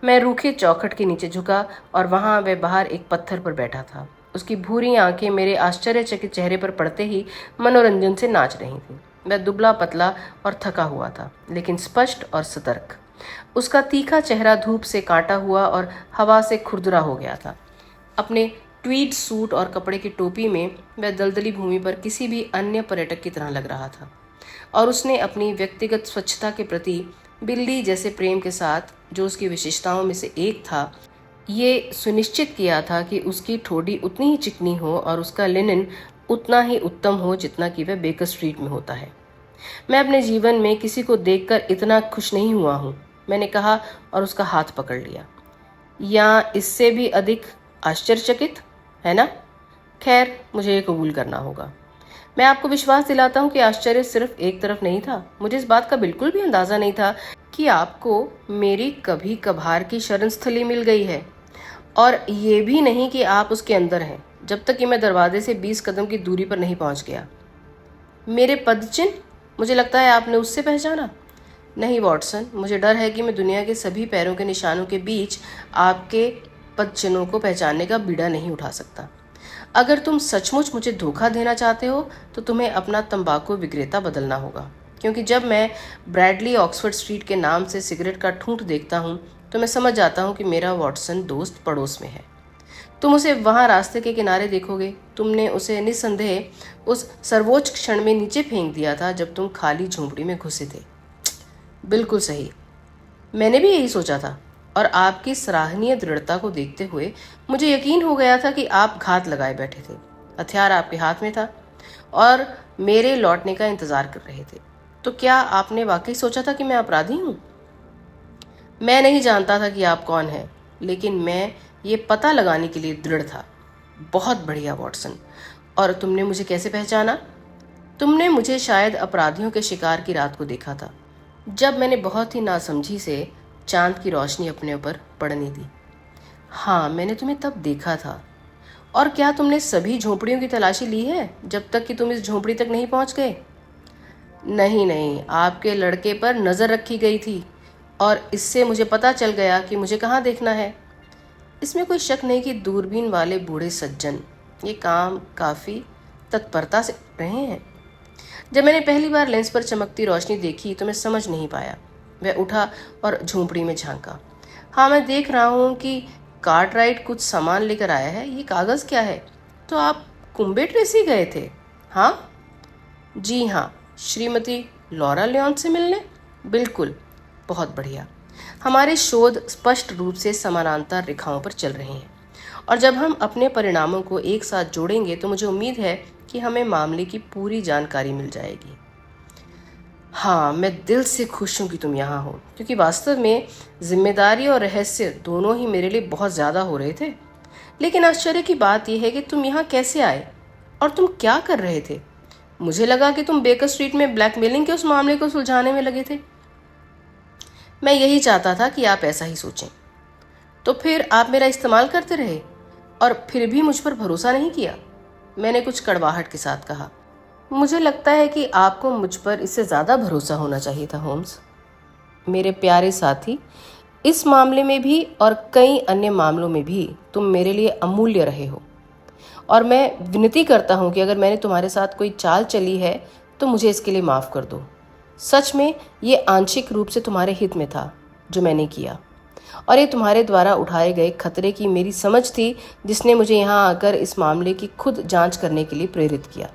मैं रूखे चौखट के नीचे झुका और वहां वह बाहर एक पत्थर पर बैठा था। उसकी भूरी आंखें मेरे आश्चर्यचकित चेहरे पर पड़ते ही मनोरंजन से नाच रही थीं। वह दुबला पतला और थका हुआ था, लेकिन स्पष्ट और सतर्क। उसका तीखा चेहरा धूप से काटा हुआ और हवा से खुरदरा हो गया था। अपने ट्वीड सूट और कपड़े की टोपी में वह दलदली भूमि पर किसी भी अन्य पर्यटक की तरह लग रहा था, और उसने अपनी व्यक्तिगत स्वच्छता के प्रति बिल्ली जैसे प्रेम के साथ, जो उसकी विशेषताओं में से एक था, ये सुनिश्चित किया था कि उसकी ठोड़ी उतनी ही चिकनी हो और उसका लिनन उतना ही उत्तम हो जितना कि वह बेकर स्ट्रीट में होता है। मैं अपने जीवन में किसी को देखकर इतना खुश नहीं हुआ हूँ, मैंने कहा और उसका हाथ पकड़ लिया। या इससे भी अधिक आश्चर्यचकित, है ना? खैर, मुझे ये कबूल करना होगा। मैं आपको विश्वास दिलाता हूँ कि आश्चर्य सिर्फ एक तरफ नहीं था। मुझे इस बात का बिल्कुल भी अंदाजा नहीं था कि आपको मेरी कभी कभार की शरण स्थली मिल गई है, और ये भी नहीं कि आप उसके अंदर हैं, जब तक कि मैं दरवाजे से 20 कदम की दूरी पर नहीं पहुंच गया। मेरे पदचिन्ह, मुझे लगता है आपने उससे पहचाना। नहीं वॉटसन, मुझे डर है कि मैं दुनिया के सभी पैरों के निशानों के बीच आपके पदचिन्हों को पहचानने का बीड़ा नहीं उठा सकता। अगर तुम सचमुच मुझे धोखा देना चाहते हो तो तुम्हें अपना तंबाकू विक्रेता बदलना होगा, क्योंकि जब मैं ब्रैडली ऑक्सफोर्ड स्ट्रीट के नाम से सिगरेट का ठूंठ देखता हूँ तो मैं समझ जाता हूँ कि मेरा वॉटसन दोस्त पड़ोस में है। तुम उसे वहाँ रास्ते के किनारे देखोगे। तुमने उसे निस्संदेह उस सर्वोच्च क्षण में नीचे फेंक दिया था जब तुम खाली झोंपड़ी में घुसे थे। बिल्कुल सही, मैंने भी यही सोचा था, और आपकी सराहनीय दृढ़ता को देखते हुए मुझे यकीन हो गया था कि आप घात लगाए बैठे थे। हथियार आपके हाथ में था और मेरे लौटने का इंतजार कर रहे थे। तो क्या आपने वाकई सोचा था कि मैं अपराधी हूँ? मैं नहीं जानता था कि आप कौन हैं, लेकिन मैं ये पता लगाने के लिए दृढ़ था। बहुत बढ़िया वॉटसन। और तुमने मुझे कैसे पहचाना? तुमने मुझे शायद अपराधियों के शिकार की रात को देखा था, जब मैंने बहुत ही नासमझी से चांद की रोशनी अपने ऊपर पड़ने दी। हाँ, मैंने तुम्हें तब देखा था। और क्या तुमने सभी झोंपड़ियों की तलाशी ली है जब तक कि तुम इस झोंपड़ी तक नहीं पहुंच गए? नहीं नहीं, आपके लड़के पर नज़र रखी गई थी और इससे मुझे पता चल गया कि मुझे कहाँ देखना है। इसमें कोई शक नहीं कि दूरबीन वाले बूढ़े सज्जन ये काम काफ़ी तत्परता से कर रहे हैं। जब मैंने पहली बार लेंस पर चमकती रोशनी देखी तो मैं समझ नहीं पाया। वह उठा और झोंपड़ी में झांका। हाँ, मैं देख रहा हूँ कि कार्टराइट कुछ सामान लेकर आया है। ये कागज़ क्या है? तो आप कुंबे ट्रेसी गए थे? हाँ जी हाँ, श्रीमती लॉरा लियोन से मिलने। बिल्कुल, बहुत बढ़िया। हमारे शोध स्पष्ट रूप से समानांतर रेखाओं पर चल रहे हैं, और जब हम अपने परिणामों को एक साथ जोड़ेंगे तो मुझे उम्मीद है कि हमें मामले की पूरी जानकारी मिल जाएगी। हाँ, मैं दिल से खुश हूँ कि तुम यहाँ हो, क्योंकि वास्तव में जिम्मेदारी और रहस्य दोनों ही मेरे लिए बहुत ज़्यादा हो रहे थे। लेकिन आश्चर्य की बात यह है कि तुम यहाँ कैसे आए और तुम क्या कर रहे थे? मुझे लगा कि तुम बेकर स्ट्रीट में ब्लैकमेलिंग के उस मामले को सुलझाने में लगे थे। मैं यही चाहता था कि आप ऐसा ही सोचें। तो फिर आप मेरा इस्तेमाल करते रहे और फिर भी मुझ पर भरोसा नहीं किया? मैंने कुछ कड़वाहट के साथ कहा। मुझे लगता है कि आपको मुझ पर इससे ज़्यादा भरोसा होना चाहिए था होम्स। मेरे प्यारे साथी, इस मामले में भी और कई अन्य मामलों में भी तुम मेरे लिए अमूल्य रहे हो, और मैं विनती करता हूँ कि अगर मैंने तुम्हारे साथ कोई चाल चली है तो मुझे इसके लिए माफ़ कर दो। सच में ये आंशिक रूप से तुम्हारे हित में था जो मैंने किया, और ये तुम्हारे द्वारा उठाए गए खतरे की मेरी समझ थी जिसने मुझे यहाँ आकर इस मामले की खुद जांच करने के लिए प्रेरित किया।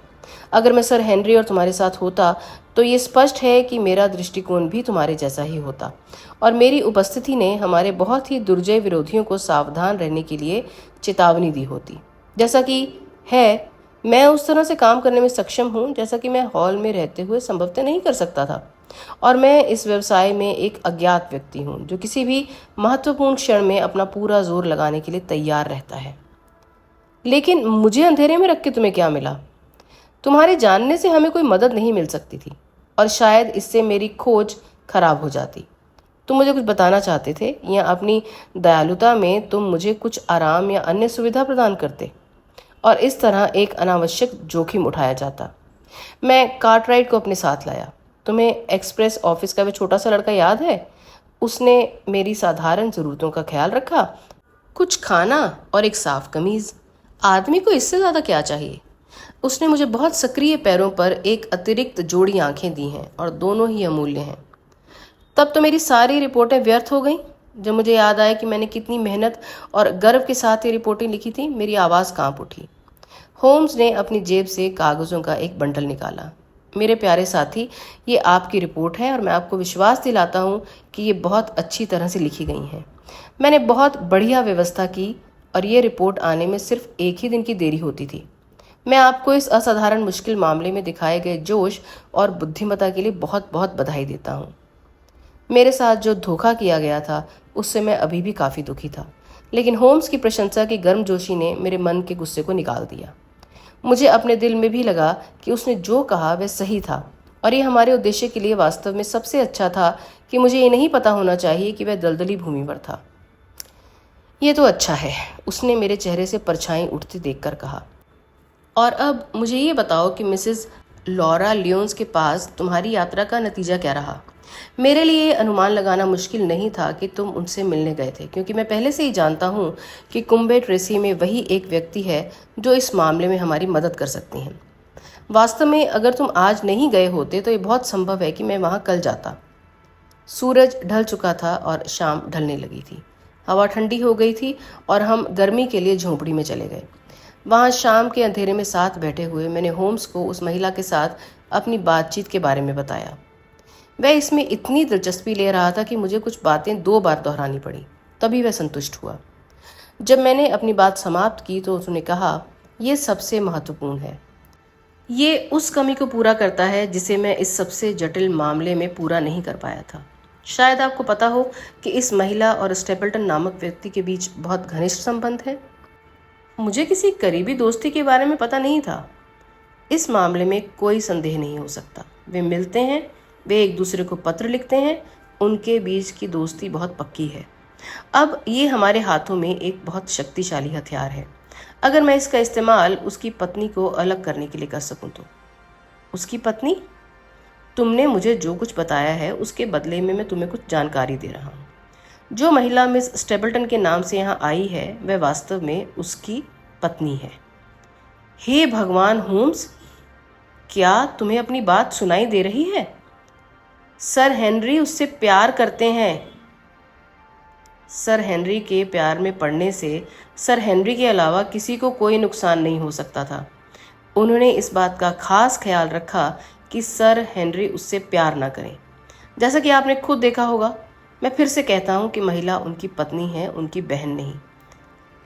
अगर मैं सर हेनरी और तुम्हारे साथ होता तो ये स्पष्ट है कि मेरा दृष्टिकोण भी तुम्हारे जैसा ही होता, और मेरी उपस्थिति ने हमारे बहुत ही दुर्जय विरोधियों को सावधान रहने के लिए चेतावनी दी होती। जैसा कि है, मैं उस तरह से काम करने में सक्षम हूँ जैसा कि मैं हॉल में रहते हुए संभवतः नहीं कर सकता था, और मैं इस व्यवसाय में एक अज्ञात व्यक्ति हूँ जो किसी भी महत्वपूर्ण क्षण में अपना पूरा जोर लगाने के लिए तैयार रहता है। लेकिन मुझे अंधेरे में रख के तुम्हें क्या मिला? तुम्हारे जानने से हमें कोई मदद नहीं मिल सकती थी, और शायद इससे मेरी खोज खराब हो जाती। तुम मुझे कुछ बताना चाहते थे, या अपनी दयालुता में तुम मुझे कुछ आराम या अन्य सुविधा प्रदान करते, और इस तरह एक अनावश्यक जोखिम उठाया जाता। मैं कार्टराइट को अपने साथ लाया। तुम्हें एक्सप्रेस ऑफिस का वह छोटा सा लड़का याद है? उसने मेरी साधारण ज़रूरतों का ख्याल रखा, कुछ खाना और एक साफ कमीज़। आदमी को इससे ज़्यादा क्या चाहिए? उसने मुझे बहुत सक्रिय पैरों पर एक अतिरिक्त जोड़ी आंखें दी हैं, और दोनों ही अमूल्य हैं। तब तो मेरी सारी रिपोर्टें व्यर्थ हो गईं। जब मुझे याद आया कि मैंने कितनी मेहनत और गर्व के साथ ये रिपोर्टें लिखी थी, मेरी आवाज़ कांप उठी। होम्स ने अपनी जेब से कागज़ों का एक बंडल निकाला। मेरे प्यारे साथी, ये आपकी रिपोर्ट है, और मैं आपको विश्वास दिलाता हूँ कि ये बहुत अच्छी तरह से लिखी गई हैं। मैंने बहुत बढ़िया व्यवस्था की, और ये रिपोर्ट आने में सिर्फ एक ही दिन की देरी होती थी। मैं आपको इस असाधारण मुश्किल मामले में दिखाए गए जोश और बुद्धिमत्ता के लिए बहुत बहुत बधाई देता हूँ। मेरे साथ जो धोखा किया गया था उससे मैं अभी भी काफ़ी दुखी था, लेकिन होम्स की प्रशंसा की गर्मजोशी ने मेरे मन के गुस्से को निकाल दिया। मुझे अपने दिल में भी लगा कि उसने जो कहा वह सही था और ये हमारे उद्देश्य के लिए वास्तव में सबसे अच्छा था कि मुझे ये नहीं पता होना चाहिए कि वह दलदली भूमि पर था। ये तो अच्छा है, उसने मेरे चेहरे से परछाई उठती देखकर कहा। और अब मुझे ये बताओ कि मिसेस लॉरा लियोन्स के पास तुम्हारी यात्रा का नतीजा क्या रहा। मेरे लिए ये अनुमान लगाना मुश्किल नहीं था कि तुम उनसे मिलने गए थे, क्योंकि मैं पहले से ही जानता हूँ कि कुंबे ट्रेसी में वही एक व्यक्ति है जो इस मामले में हमारी मदद कर सकती हैं। वास्तव में अगर तुम आज नहीं गए होते तो ये बहुत संभव है कि मैं वहाँ कल जाता। सूरज ढल चुका था और शाम ढलने लगी थी। हवा ठंडी हो गई थी और हम गर्मी के लिए झोंपड़ी में चले गए। वहाँ शाम के अंधेरे में साथ बैठे हुए मैंने होम्स को उस महिला के साथ अपनी बातचीत के बारे में बताया। वह इसमें इतनी दिलचस्पी ले रहा था कि मुझे कुछ बातें 2 बार दोहरानी पड़ी, तभी वह संतुष्ट हुआ। जब मैंने अपनी बात समाप्त की तो उसने कहा, यह सबसे महत्वपूर्ण है। ये उस कमी को पूरा करता है जिसे मैं इस सबसे जटिल मामले में पूरा नहीं कर पाया था। शायद आपको पता हो कि इस महिला और स्टेपल्टन नामक व्यक्ति के बीच बहुत घनिष्ठ संबंध है। मुझे किसी करीबी दोस्ती के बारे में पता नहीं था। इस मामले में कोई संदेह नहीं हो सकता। वे मिलते हैं, वे एक दूसरे को पत्र लिखते हैं, उनके बीच की दोस्ती बहुत पक्की है। अब ये हमारे हाथों में एक बहुत शक्तिशाली हथियार है। अगर मैं इसका इस्तेमाल उसकी पत्नी को अलग करने के लिए कर सकूं तो। उसकी पत्नी? तुमने मुझे जो कुछ बताया है उसके बदले में मैं तुम्हें कुछ जानकारी दे रहा हूँ। जो महिला मिस स्टेपल्टन के नाम से यहाँ आई है वह वास्तव में उसकी पत्नी है। हे भगवान होम्स, क्या तुम्हें अपनी बात सुनाई दे रही है? सर हेनरी उससे प्यार करते हैं। सर हेनरी के प्यार में पड़ने से सर हेनरी के अलावा किसी को कोई नुकसान नहीं हो सकता था। उन्होंने इस बात का खास ख्याल रखा कि सर हेनरी उससे प्यार न करें। जैसा कि आपने खुद देखा होगा, मैं फिर से कहता हूं कि महिला उनकी पत्नी है, उनकी बहन नहीं।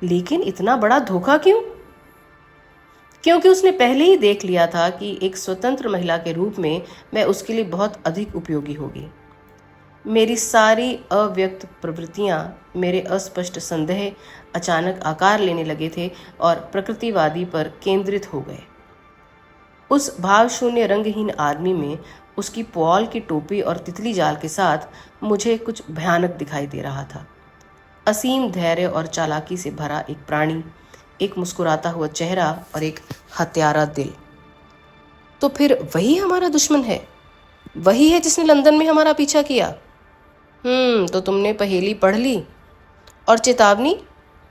लेकिन इतना बड़ा धोखा क्यों? क्योंकि उसने पहले ही देख लिया था कि एक स्वतंत्र महिला के रूप में मैं उसके लिए बहुत अधिक उपयोगी होगी। मेरी सारी अव्यक्त प्रवृत्तियां, मेरे अस्पष्ट संदेह अचानक आकार लेने लगे थे और प्रकृतिवादी पर केंद्रित हो गए। उस भावशून्य रंगहीन आदमी में उसकी पुआल की टोपी और तितली जाल के साथ मुझे कुछ भयानक दिखाई दे रहा था। असीम धैर्य और चालाकी से भरा एक प्राणी, एक मुस्कुराता हुआ चेहरा और एक हत्यारा दिल। तो फिर वही हमारा दुश्मन है? वही है जिसने लंदन में हमारा पीछा किया? तो तुमने पहेली पढ़ ली। और चेतावनी,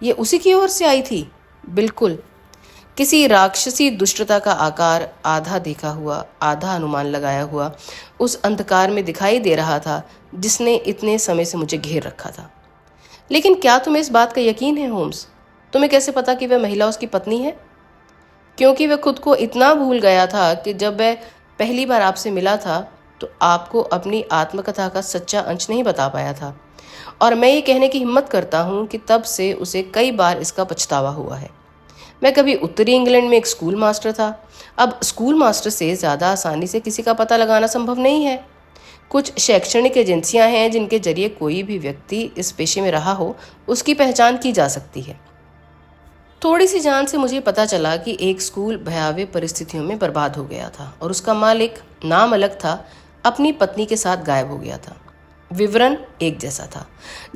ये उसी की ओर से आई थी? बिल्कुल। किसी राक्षसी दुष्टता का आकार आधा देखा हुआ, आधा अनुमान लगाया हुआ उस अंधकार में दिखाई दे रहा था जिसने इतने समय से मुझे घेर रखा था। लेकिन क्या तुम्हें इस बात का यकीन है होम्स? तुम्हें कैसे पता कि वह महिला उसकी पत्नी है? क्योंकि वह खुद को इतना भूल गया था कि जब वह पहली बार आपसे मिला था तो आपको अपनी आत्मकथा का सच्चा अंश नहीं बता पाया था। और मैं ये कहने की हिम्मत करता हूँ कि तब से उसे कई बार इसका पछतावा हुआ है। मैं कभी उत्तरी इंग्लैंड में एक स्कूल मास्टर था। अब स्कूल मास्टर से ज़्यादा आसानी से किसी का पता लगाना संभव नहीं है। कुछ शैक्षणिक एजेंसियां हैं जिनके जरिए कोई भी व्यक्ति इस पेशे में रहा हो उसकी पहचान की जा सकती है। थोड़ी सी जान से मुझे पता चला कि एक स्कूल भयावह परिस्थितियों में बर्बाद हो गया था और उसका मालिक, नाम अलग था, अपनी पत्नी के साथ गायब हो गया था। विवरण एक जैसा था।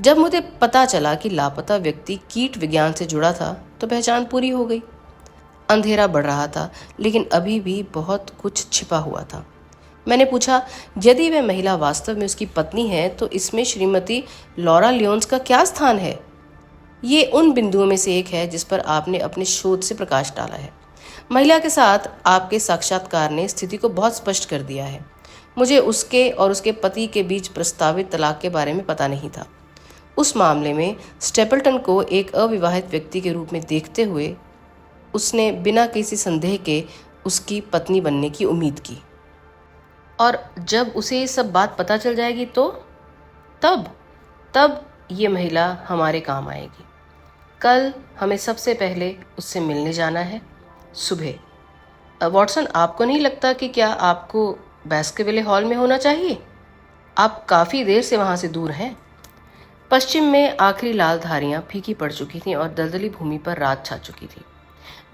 जब मुझे पता चला कि लापता व्यक्ति कीट विज्ञान से जुड़ा था तो पहचान पूरी हो गई। अंधेरा बढ़ रहा था लेकिन अभी भी बहुत कुछ छिपा हुआ था। मैंने पूछा, यदि वह महिला वास्तव में उसकी पत्नी है तो इसमें श्रीमती लॉरा लियोन्स का क्या स्थान है? ये उन बिंदुओं में से एक है जिस पर आपने अपने शोध से प्रकाश डाला है। महिला के साथ आपके साक्षात्कार ने स्थिति को बहुत स्पष्ट कर दिया है। मुझे उसके और उसके पति के बीच प्रस्तावित तलाक के बारे में पता नहीं था। उस मामले में स्टेपल्टन को एक अविवाहित व्यक्ति के रूप में देखते हुए उसने बिना किसी संदेह के उसकी पत्नी बनने की उम्मीद की। और जब उसे ये सब बात पता चल जाएगी तो तब ये महिला हमारे काम आएगी। कल हमें सबसे पहले उससे मिलने जाना है, सुबह। वॉटसन, आपको नहीं लगता कि क्या आपको बैस्करविले हॉल में होना चाहिए? आप काफ़ी देर से वहाँ से दूर हैं। पश्चिम में आखिरी लाल धारियाँ फीकी पड़ चुकी थीं और दलदली भूमि पर रात छा चुकी थी।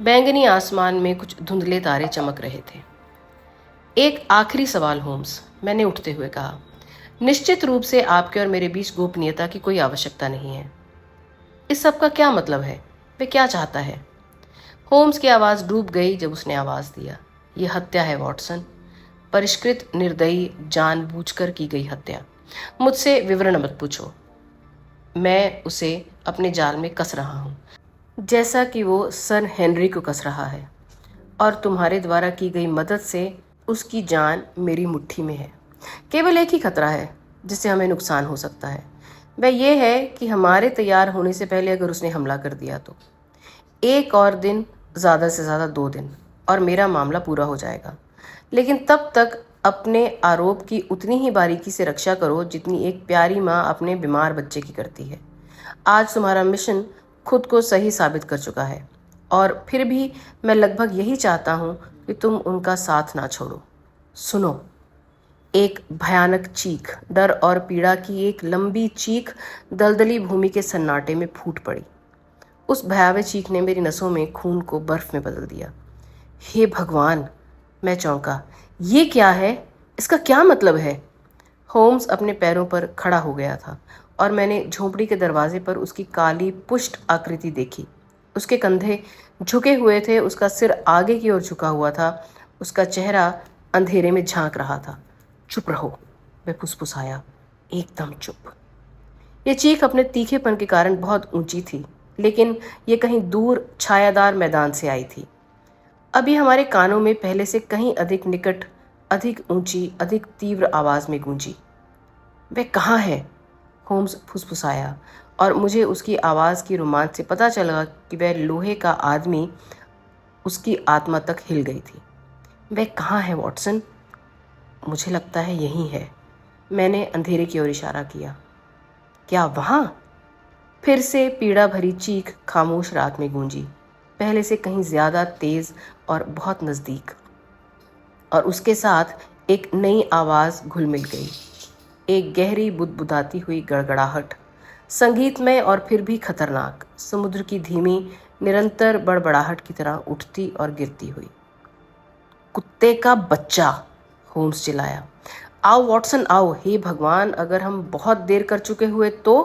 बैंगनी आसमान में कुछ धुंधले तारे चमक रहे थे। एक आखिरी सवाल होम्स, मैंने उठते हुए कहा। निश्चित रूप से आपके और मेरे बीच गोपनीयता की कोई आवश्यकता नहीं है। इस सब का क्या मतलब है? वह क्या चाहता है? होम्स की आवाज डूब गई जब उसने आवाज दिया। यह हत्या है वॉटसन, परिष्कृत, निर्दयी, जानबूझकर की गई हत्या। मुझसे विवरण मत पूछो। मैं उसे अपने जाल में कस रहा हूँ, जैसा कि वो सर हेनरी को कस रहा है, और तुम्हारे द्वारा की गई मदद से उसकी जान मेरी मुट्ठी में है। केवल एक ही खतरा है जिससे हमें नुकसान हो सकता है। वह यह है कि हमारे तैयार होने से पहले अगर उसने हमला कर दिया तो 1 और दिन, ज़्यादा से ज़्यादा 2 दिन, और मेरा मामला पूरा हो जाएगा। लेकिन तब तक अपने आरोप की उतनी ही बारीकी से रक्षा करो जितनी एक प्यारी माँ अपने बीमार बच्चे की करती है। आज तुम्हारा मिशन खुद को सही साबित कर चुका है, और फिर भी मैं लगभग यही चाहता हूँ कि तुम उनका साथ ना छोड़ो। सुनो। एक भयानक चीख, डर और पीड़ा की एक लंबी चीख दलदली भूमि के सन्नाटे में फूट पड़ी। उस भयावह चीख ने मेरी नसों में खून को बर्फ में बदल दिया। हे भगवान, मैं चौंका। ये क्या है? इसका क्या मतलब है? होम्स अपने पैरों पर खड़ा हो गया था और मैंने झोंपड़ी के दरवाजे पर उसकी काली पुष्ट आकृति देखी। उसके कंधे झुके हुए थे, उसका सिर आगे की ओर झुका हुआ था, उसका चेहरा अंधेरे में झांक रहा था। चुप रहो, वह फुसफुसाया, एकदम चुप। ये चीख अपने तीखेपन के कारण बहुत ऊंची थी, लेकिन ये कहीं दूर छायादार मैदान से आई थी। अभी हमारे कानों में पहले से कहीं अधिक निकट, अधिक ऊंची, अधिक तीव्र आवाज में गूंजी। वह कहाँ है? होम्स फुसफुसाया, और मुझे उसकी आवाज की रोमांच से पता चला कि वह लोहे का आदमी उसकी आत्मा तक हिल गई थी। वह कहाँ है वॉटसन? मुझे लगता है यही है। मैंने अंधेरे की ओर इशारा किया। क्या वहां? फिर से पीड़ा भरी चीख खामोश रात में गूंजी, पहले से कहीं ज्यादा तेज और बहुत नजदीक। और उसके साथ एक नई आवाज घुल मिल गई, एक गहरी बुदबुदाती हुई गड़गड़ाहट, संगीतमय और फिर भी खतरनाक, समुद्र की धीमी निरंतर बड़बड़ाहट की तरह उठती और गिरती हुई। कुत्ते का बच्चा! होम्स चिल्लाया। आओ वॉटसन, आओ। हे भगवान, अगर हम बहुत देर कर चुके हुए तो?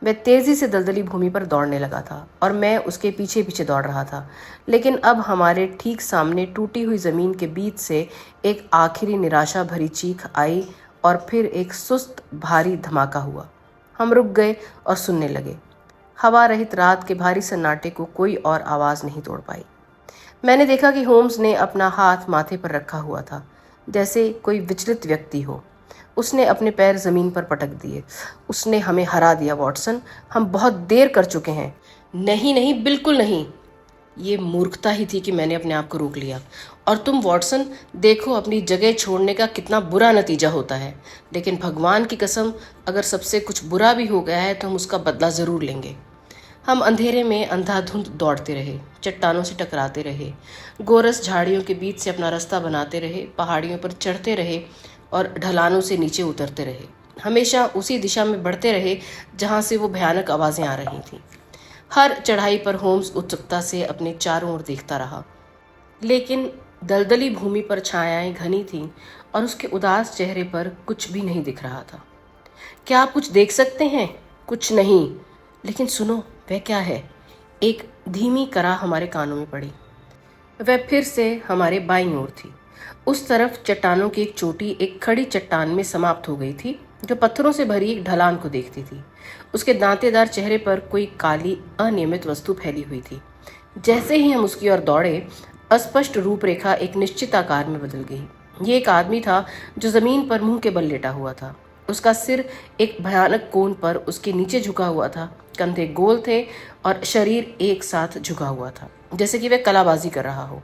वह तेजी से दलदली भूमि पर दौड़ने लगा था और मैं उसके पीछे पीछे दौड़ रहा था। लेकिन अब हमारे ठीक सामने टूटी हुई जमीन के बीच से एक आखिरी निराशा भरी चीख आई और फिर एक सुस्त भारी धमाका हुआ। हम रुक गए और सुनने लगे। हवा रहित रात के भारी सन्नाटे को कोई और आवाज नहीं तोड़ पाई। मैंने देखा कि होम्स ने अपना हाथ माथे पर रखा हुआ था, जैसे कोई विचलित व्यक्ति हो। उसने अपने पैर जमीन पर पटक दिए। उसने हमें हरा दिया वॉटसन, हम बहुत देर कर चुके हैं। नहीं नहीं, बिल्कुल नहीं। ये मूर्खता ही थी कि मैंने अपने आप को रोक लिया। और तुम वॉटसन, देखो अपनी जगह छोड़ने का कितना बुरा नतीजा होता है। लेकिन भगवान की कसम, अगर सबसे कुछ बुरा भी हो गया है तो हम उसका बदला जरूर लेंगे। हम अंधेरे में अंधाधुंध दौड़ते रहे, चट्टानों से टकराते रहे, गोरस झाड़ियों के बीच से अपना रास्ता बनाते रहे, पहाड़ियों पर चढ़ते रहे और ढलानों से नीचे उतरते रहे। हमेशा उसी दिशा में बढ़ते रहे जहां से वो भयानक आवाजें आ रही थीं। हर चढ़ाई पर होम्स उत्सुकता से अपने चारों ओर देखता रहा, लेकिन दलदली भूमि पर छायाएं घनी थीं और उसके उदास चेहरे पर कुछ भी नहीं दिख रहा था। क्या आप कुछ देख सकते हैं? कुछ नहीं। लेकिन सुनो, वह क्या है? एक धीमी कराह हमारे कानों में पड़ी। वह फिर से हमारे बाईं ओर थी। उस तरफ चट्टानों की एक चोटी एक खड़ी चट्टान में समाप्त हो गई थी, जो पत्थरों से भरी एक ढलान को देखती थी। उसके दांतेदार चेहरे पर कोई काली अनियमित वस्तु फैली हुई थी। जैसे ही हम उसकी ओर दौड़े, अस्पष्ट रूपरेखा एक निश्चित आकार में बदल गई। ये एक आदमी था जो जमीन पर मुंह के बल लेटा हुआ था। उसका सिर एक भयानक कोण पर उसके नीचे झुका हुआ था, कंधे गोल थे और शरीर एक साथ झुका हुआ था, जैसे कि वह कलाबाजी कर रहा हो।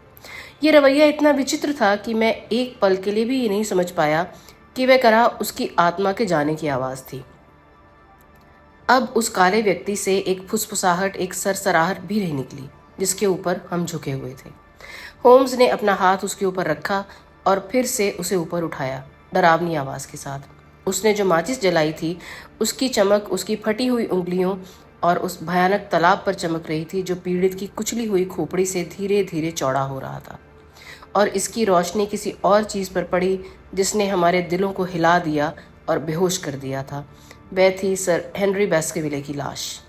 यह रवैया इतना विचित्र था कि मैं एक पल के लिए भी ये नहीं समझ पाया कि वह कराह उसकी आत्मा के जाने की आवाज थी। अब उस काले व्यक्ति से एक फुसफुसाहट, एक सरसराहट भी नहीं निकली, जिसके ऊपर हम झुके हुए थे। होम्स ने अपना हाथ उसके ऊपर रखा और फिर से उसे ऊपर उठाया, डरावनी आवाज के साथ। उसने जो माचिस जलाई थी, उसकी चमक उसकी फटी हुई उंगलियों और उस भयानक तालाब पर चमक रही थी जो पीड़ित की कुचली हुई खोपड़ी से धीरे धीरे चौड़ा हो रहा था। और इसकी रोशनी किसी और चीज़ पर पड़ी जिसने हमारे दिलों को हिला दिया और बेहोश कर दिया था। वह थी सर हेनरी बेस्करविले की लाश।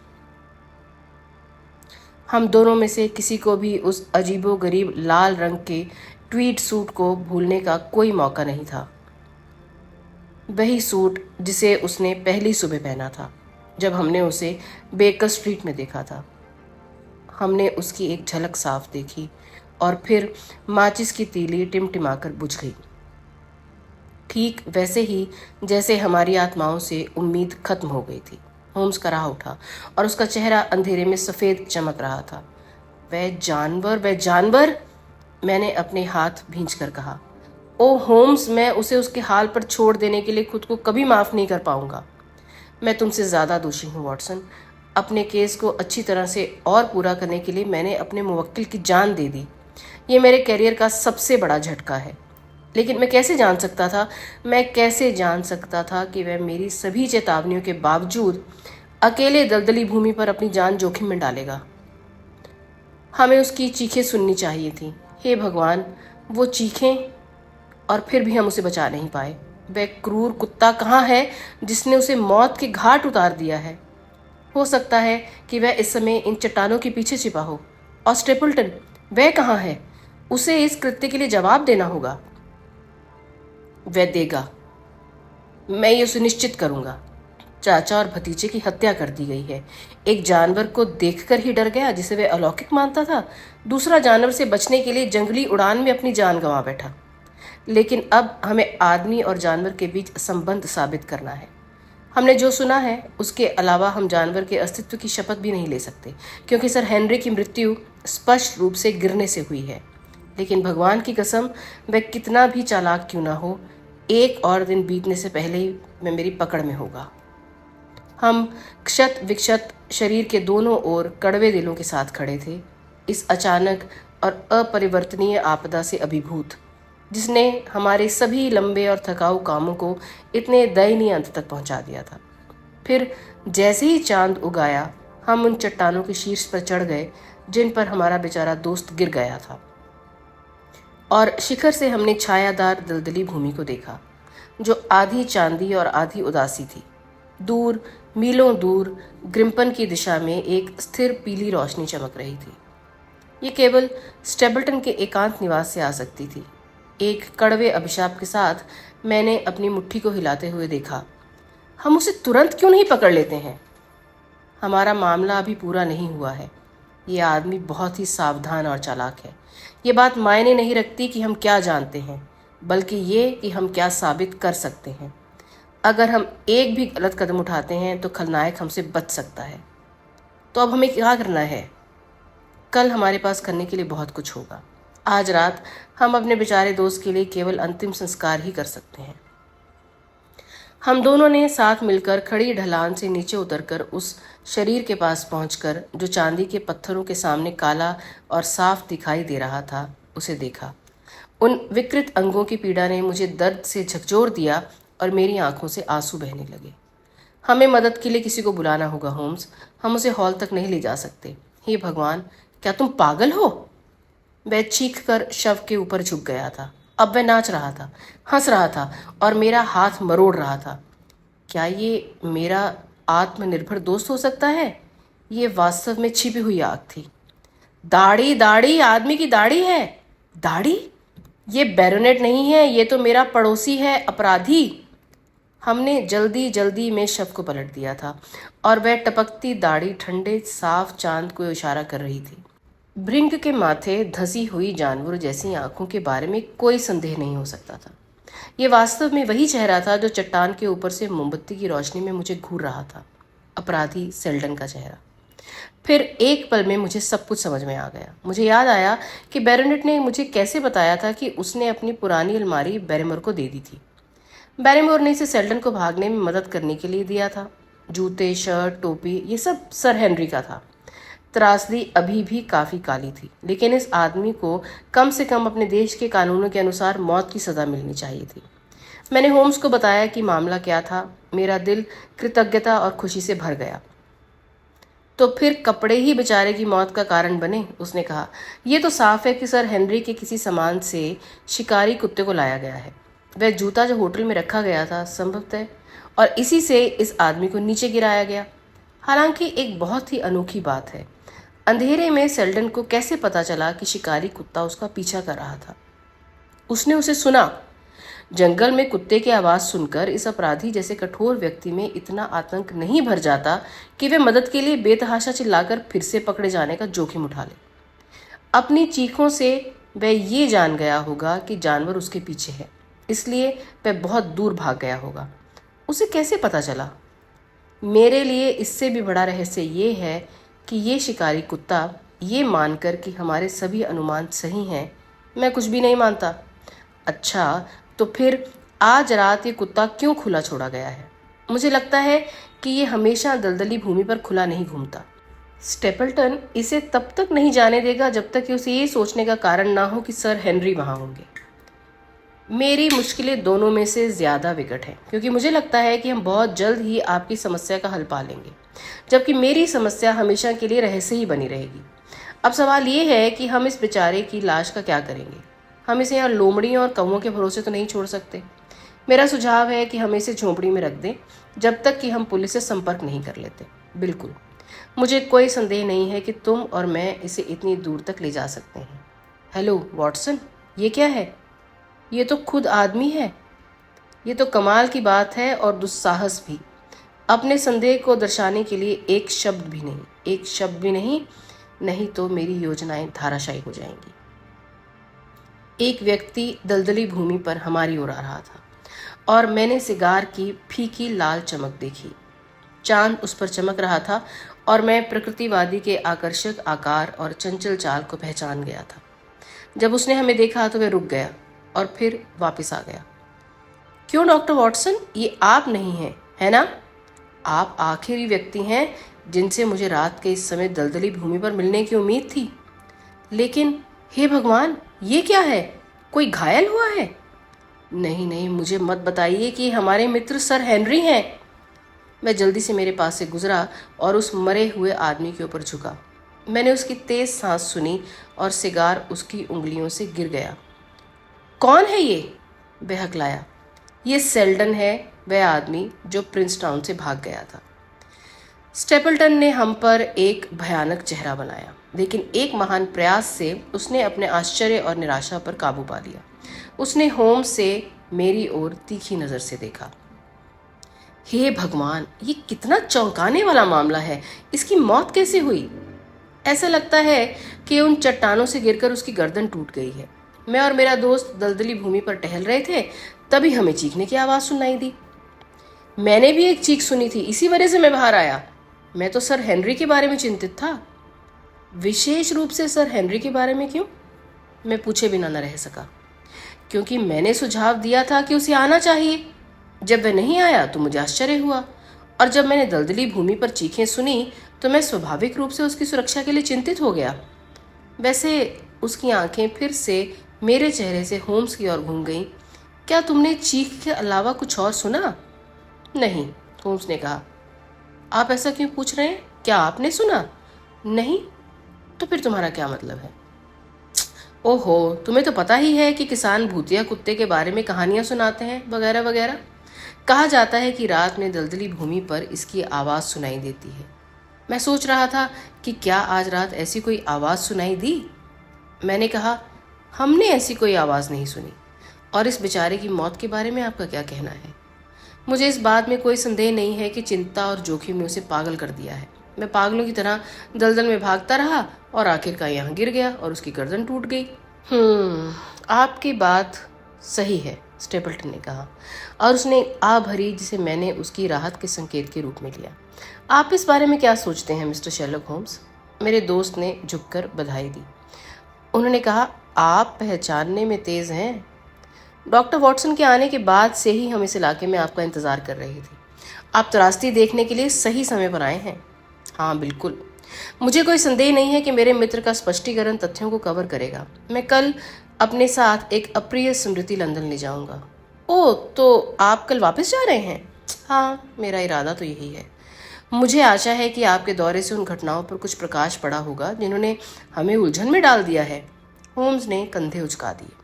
हम दोनों में से किसी को भी उस अजीबोगरीब लाल रंग के ट्वीड सूट को भूलने का कोई मौका नहीं था। वही सूट जिसे उसने पहली सुबह पहना था जब हमने उसे बेकर स्ट्रीट में देखा था। हमने उसकी एक झलक साफ देखी और फिर माचिस की तीली टिमटिमाकर बुझ गई, ठीक वैसे ही जैसे हमारी आत्माओं से उम्मीद खत्म हो गई थी। होम्स कराह उठा और उसका चेहरा अंधेरे में सफ़ेद चमक रहा था। वह जानवर, वह जानवर, मैंने अपने हाथ भींच कर कहा। ओ होम्स, मैं उसे उसके हाल पर छोड़ देने के लिए खुद को कभी माफ़ नहीं कर पाऊंगा। मैं तुमसे ज़्यादा दोषी हूँ वॉटसन। अपने केस को अच्छी तरह से और पूरा करने के लिए मैंने अपने मुवक्किल की जान दे दी। ये मेरे कैरियर का सबसे बड़ा झटका है। लेकिन मैं कैसे जान सकता था कि वह मेरी सभी चेतावनियों के बावजूद अकेले दलदली भूमि पर अपनी जान जोखिम में डालेगा। हमें उसकी चीखें सुननी चाहिए थी। हे भगवान, वो चीखें, और फिर भी हम उसे बचा नहीं पाए। वह क्रूर कुत्ता कहाँ है जिसने उसे मौत के घाट उतार दिया है? हो सकता है कि वह इस समय इन चट्टानों के पीछे छिपा हो। और स्टेपल्टन, वह कहाँ है? उसे इस कृत्य के लिए जवाब देना होगा। वह देगा। मैं ये सुनिश्चित करूंगा। चाचा और भतीजे की हत्या कर दी गई है। एक जानवर को देखकर ही डर गया जिसे वह अलौकिक मानता था। दूसरा जानवर से बचने के लिए जंगली उड़ान में अपनी जान गंवा बैठा। लेकिन अब हमें आदमी और जानवर के बीच संबंध साबित करना है। हमने जो सुना है उसके अलावा हम जानवर के अस्तित्व की शपथ भी नहीं ले सकते, क्योंकि सर हेनरी की मृत्यु स्पष्ट रूप से गिरने से हुई है। लेकिन भगवान की कसम, वह कितना भी चालाक क्यों ना हो, एक और दिन बीतने से पहले ही वह मेरी पकड़ में होगा। हम क्षत विक्षत शरीर के दोनों ओर कड़वे दिलों के साथ खड़े थे, इस अचानक और अपरिवर्तनीय आपदा से अभिभूत, जिसने हमारे सभी लंबे और थकाऊ कामों को इतने दयनीय अंत तक पहुंचा दिया था। फिर जैसे ही चांद उगाया, हम उन चट्टानों के शीर्ष पर चढ़ गए जिन पर हमारा बेचारा दोस्त गिर गया था, और शिखर से हमने छायादार दलदली भूमि को देखा जो आधी चांदी और आधी उदासी थी। दूर, मीलों दूर, ग्रिम्पन की दिशा में एक स्थिर पीली रोशनी चमक रही थी। ये केवल स्टेबल्टन के एकांत निवास से आ सकती थी। एक कड़वे अभिशाप के साथ मैंने अपनी मुट्ठी को हिलाते हुए देखा। हम उसे तुरंत क्यों नहीं पकड़ लेते हैं? हमारा मामला अभी पूरा नहीं हुआ है। ये आदमी बहुत ही सावधान और चालाक है। ये बात मायने नहीं रखती कि हम क्या जानते हैं, बल्कि ये कि हम क्या साबित कर सकते हैं। अगर हम एक भी गलत कदम उठाते हैं तो खलनायक हमसे बच सकता है। तो अब हमें क्या करना है? कल हमारे पास करने के लिए बहुत कुछ होगा। आज रात हम अपने बेचारे दोस्त के लिए केवल अंतिम संस्कार ही कर सकते हैं। हम दोनों ने साथ मिलकर खड़ी ढलान से नीचे उतरकर उस शरीर के पास पहुंचकर, जो चांदी के पत्थरों के सामने काला और साफ दिखाई दे रहा था, उसे देखा। उन विकृत अंगों की पीड़ा ने मुझे दर्द से झकझोर दिया और मेरी आंखों से आंसू बहने लगे। हमें मदद के लिए किसी को बुलाना होगा होम्स। हम उसे हॉल तक नहीं ले जा सकते। हे भगवान, क्या तुम पागल हो? वह चीख कर शव के ऊपर झुक गया था। अब वह नाच रहा था, हंस रहा था और मेरा हाथ मरोड़ रहा था। क्या ये मेरा आत्मनिर्भर दोस्त हो सकता है? ये वास्तव में छिपी हुई आग थी। दाढ़ी, दाढ़ी, आदमी की दाढ़ी है। दाढ़ी? ये बैरोनेट नहीं है, ये तो मेरा पड़ोसी है, अपराधी। हमने जल्दी जल्दी में शव को पलट दिया था और वह टपकती दाढ़ी ठंडे साफ चांद को इशारा कर रही थी। भृंग के माथे धसी हुई जानवर जैसी आंखों के बारे में कोई संदेह नहीं हो सकता था। ये वास्तव में वही चेहरा था जो चट्टान के ऊपर से मोमबत्ती की रोशनी में मुझे घूर रहा था। अपराधी सेल्डन का चेहरा। फिर एक पल में मुझे सब कुछ समझ में आ गया। मुझे याद आया कि बैरोनेट ने मुझे कैसे बताया था कि उसने अपनी पुरानी अलमारी बैरेमोर को दे दी थी। बैरेमोर ने इसे सेल्डन को भागने में मदद करने के लिए दिया था। जूते, शर्ट, टोपी, ये सब सर हेनरी का था। त्रासदी अभी भी काफ़ी काली थी, लेकिन इस आदमी को कम से कम अपने देश के कानूनों के अनुसार मौत की सज़ा मिलनी चाहिए थी। मैंने होम्स को बताया कि मामला क्या था। मेरा दिल कृतज्ञता और खुशी से भर गया। तो फिर कपड़े ही बेचारे की मौत का कारण बने, उसने कहा। यह तो साफ है कि सर हेनरी के किसी सामान से शिकारी कुत्ते को लाया गया है। वह जूता जो होटल में रखा गया था संभवतः, और इसी से इस आदमी को नीचे गिराया गया। हालांकि एक बहुत ही अनोखी बात है, अंधेरे में सेल्डन को कैसे पता चला कि शिकारी कुत्ता उसका पीछा कर रहा था? उसने उसे सुना। जंगल में कुत्ते की आवाज सुनकर इस अपराधी जैसे कठोर व्यक्ति में इतना आतंक नहीं भर जाता कि वे मदद के लिए बेतहाशा चिल्लाकर फिर से पकड़े जाने का जोखिम उठा ले। अपनी चीखों से वह ये जान गया होगा कि जानवर उसके पीछे है, इसलिए वह बहुत दूर भाग गया होगा। उसे कैसे पता चला? मेरे लिए इससे भी बड़ा रहस्य ये है कि ये शिकारी कुत्ता, ये मानकर कि हमारे सभी अनुमान सही हैं, मैं कुछ भी नहीं मानता। अच्छा, तो फिर आज रात ये कुत्ता क्यों खुला छोड़ा गया है? मुझे लगता है कि ये हमेशा दलदली भूमि पर खुला नहीं घूमता। स्टेपल्टन इसे तब तक नहीं जाने देगा जब तक कि उसे ये सोचने का कारण ना हो कि सर हेनरी वहां होंगे। मेरी मुश्किलें दोनों में से ज़्यादा विकट हैं, क्योंकि मुझे लगता है कि हम बहुत जल्द ही आपकी समस्या का हल पा लेंगे, जबकि मेरी समस्या हमेशा के लिए रहस्य ही बनी रहेगी। अब सवाल ये है कि हम इस बेचारे की लाश का क्या करेंगे? हम इसे यहाँ लोमड़ियों और कौवों के भरोसे तो नहीं छोड़ सकते। मेरा सुझाव है कि हम इसे झोंपड़ी में रख दें जब तक कि हम पुलिस से संपर्क नहीं कर लेते। बिल्कुल, मुझे कोई संदेह नहीं है कि तुम और मैं इसे इतनी दूर तक ले जा सकते हैं। हेलो वॉटसन, ये क्या है? ये तो खुद आदमी है। ये तो कमाल की बात है और दुस्साहस भी। अपने संदेह को दर्शाने के लिए एक शब्द भी नहीं, एक शब्द भी नहीं, नहीं तो मेरी योजनाएं धाराशायी हो जाएंगी। एक व्यक्ति दलदली भूमि पर हमारी ओर आ रहा था और मैंने सिगार की फीकी लाल चमक देखी। चांद उस पर चमक रहा था और मैं प्रकृतिवादी के आकर्षक आकार और चंचल चाल को पहचान गया था। जब उसने हमें देखा तो वह रुक गया और फिर वापस आ गया। क्यों डॉक्टर वॉटसन, ये आप नहीं हैं, है ना? आप आखिरी व्यक्ति हैं जिनसे मुझे रात के इस समय दलदली भूमि पर मिलने की उम्मीद थी। लेकिन हे भगवान, ये क्या है? कोई घायल हुआ है? नहीं नहीं, मुझे मत बताइए कि हमारे मित्र सर हेनरी हैं। वह जल्दी से मेरे पास से गुजरा और उस मरे हुए आदमी के ऊपर झुका। मैंने उसकी तेज सांस सुनी और सिगार उसकी उंगलियों से गिर गया। कौन है ये? वह हकलाया। ये सेल्डन है, वह आदमी जो प्रिंस टाउन से भाग गया था। स्टेपल्टन ने हम पर एक भयानक चेहरा बनाया, लेकिन एक महान प्रयास से उसने अपने आश्चर्य और निराशा पर काबू पा लिया। उसने होम्स से मेरी ओर तीखी नज़र से देखा। हे भगवान, ये कितना चौंकाने वाला मामला है। इसकी मौत कैसे हुई? ऐसा लगता है कि उन चट्टानों से गिरकर उसकी गर्दन टूट गई है। मैं और मेरा दोस्त दलदली भूमि पर टहल रहे थे, तभी हमें चीखने की आवाज़ सुनाई दी। मैंने भी एक चीख सुनी थी, इसी वजह से मैं बाहर आया। मैं तो सर हेनरी के बारे में चिंतित था। विशेष रूप से सर हेनरी के बारे में क्यों? मैं पूछे बिना न रह सका, क्योंकि मैंने सुझाव दिया था कि उसे आना चाहिए। जब वह नहीं आया तो मुझे आश्चर्य हुआ, और जब मैंने दलदली भूमि पर चीखें सुनी तो मैं स्वाभाविक रूप से उसकी सुरक्षा के लिए चिंतित हो गया। वैसे उसकी आंखें फिर से मेरे चेहरे से होम्स की ओर घूम गईं। क्या तुमने चीख के अलावा कुछ और सुना? नहीं, होम्स ने कहा। आप ऐसा क्यों पूछ रहे हैं? क्या आपने सुना? नहीं? तो फिर तुम्हारा क्या मतलब है? ओहो, तुम्हें तो पता ही है कि किसान भूतिया कुत्ते के बारे में कहानियां सुनाते हैं वगैरह वगैरह। कहा जाता है कि रात में दलदली भूमि पर इसकी आवाज़ सुनाई देती है। मैं सोच रहा था कि क्या आज रात ऐसी कोई आवाज़ सुनाई दी। मैंने कहा, हमने ऐसी कोई आवाज़ नहीं सुनी। और इस बेचारे की मौत के बारे में आपका क्या कहना है? मुझे इस बात में कोई संदेह नहीं है कि चिंता और जोखिम ने उसे पागल कर दिया है। मैं पागलों की तरह दलदल में भागता रहा और आखिरकार यहाँ गिर गया और उसकी गर्दन टूट गई। आपकी बात सही है, स्टेपल्टन ने कहा, और उसने आ भरी जिसे मैंने उसकी राहत के संकेत के रूप में लिया। आप इस बारे में क्या सोचते हैं मिस्टर शेरलॉक होम्स? मेरे दोस्त ने झुककर बधाई दी। उन्होंने कहा, आप पहचानने में तेज़ हैं। डॉक्टर वॉटसन के आने के बाद से ही हम इस इलाके में आपका इंतज़ार कर रहे थे। आप त्रासदी देखने के लिए सही समय पर आए हैं। हाँ बिल्कुल, मुझे कोई संदेह नहीं है कि मेरे मित्र का स्पष्टीकरण तथ्यों को कवर करेगा। मैं कल अपने साथ एक अप्रिय स्मृति लंदन ले जाऊंगा। ओह, तो आप कल वापस जा रहे हैं? हाँ, मेरा इरादा तो यही है। मुझे आशा है कि आपके दौरे से उन घटनाओं पर कुछ प्रकाश पड़ा होगा जिन्होंने हमें उलझन में डाल दिया है। होम्स ने कंधे उचका दिए।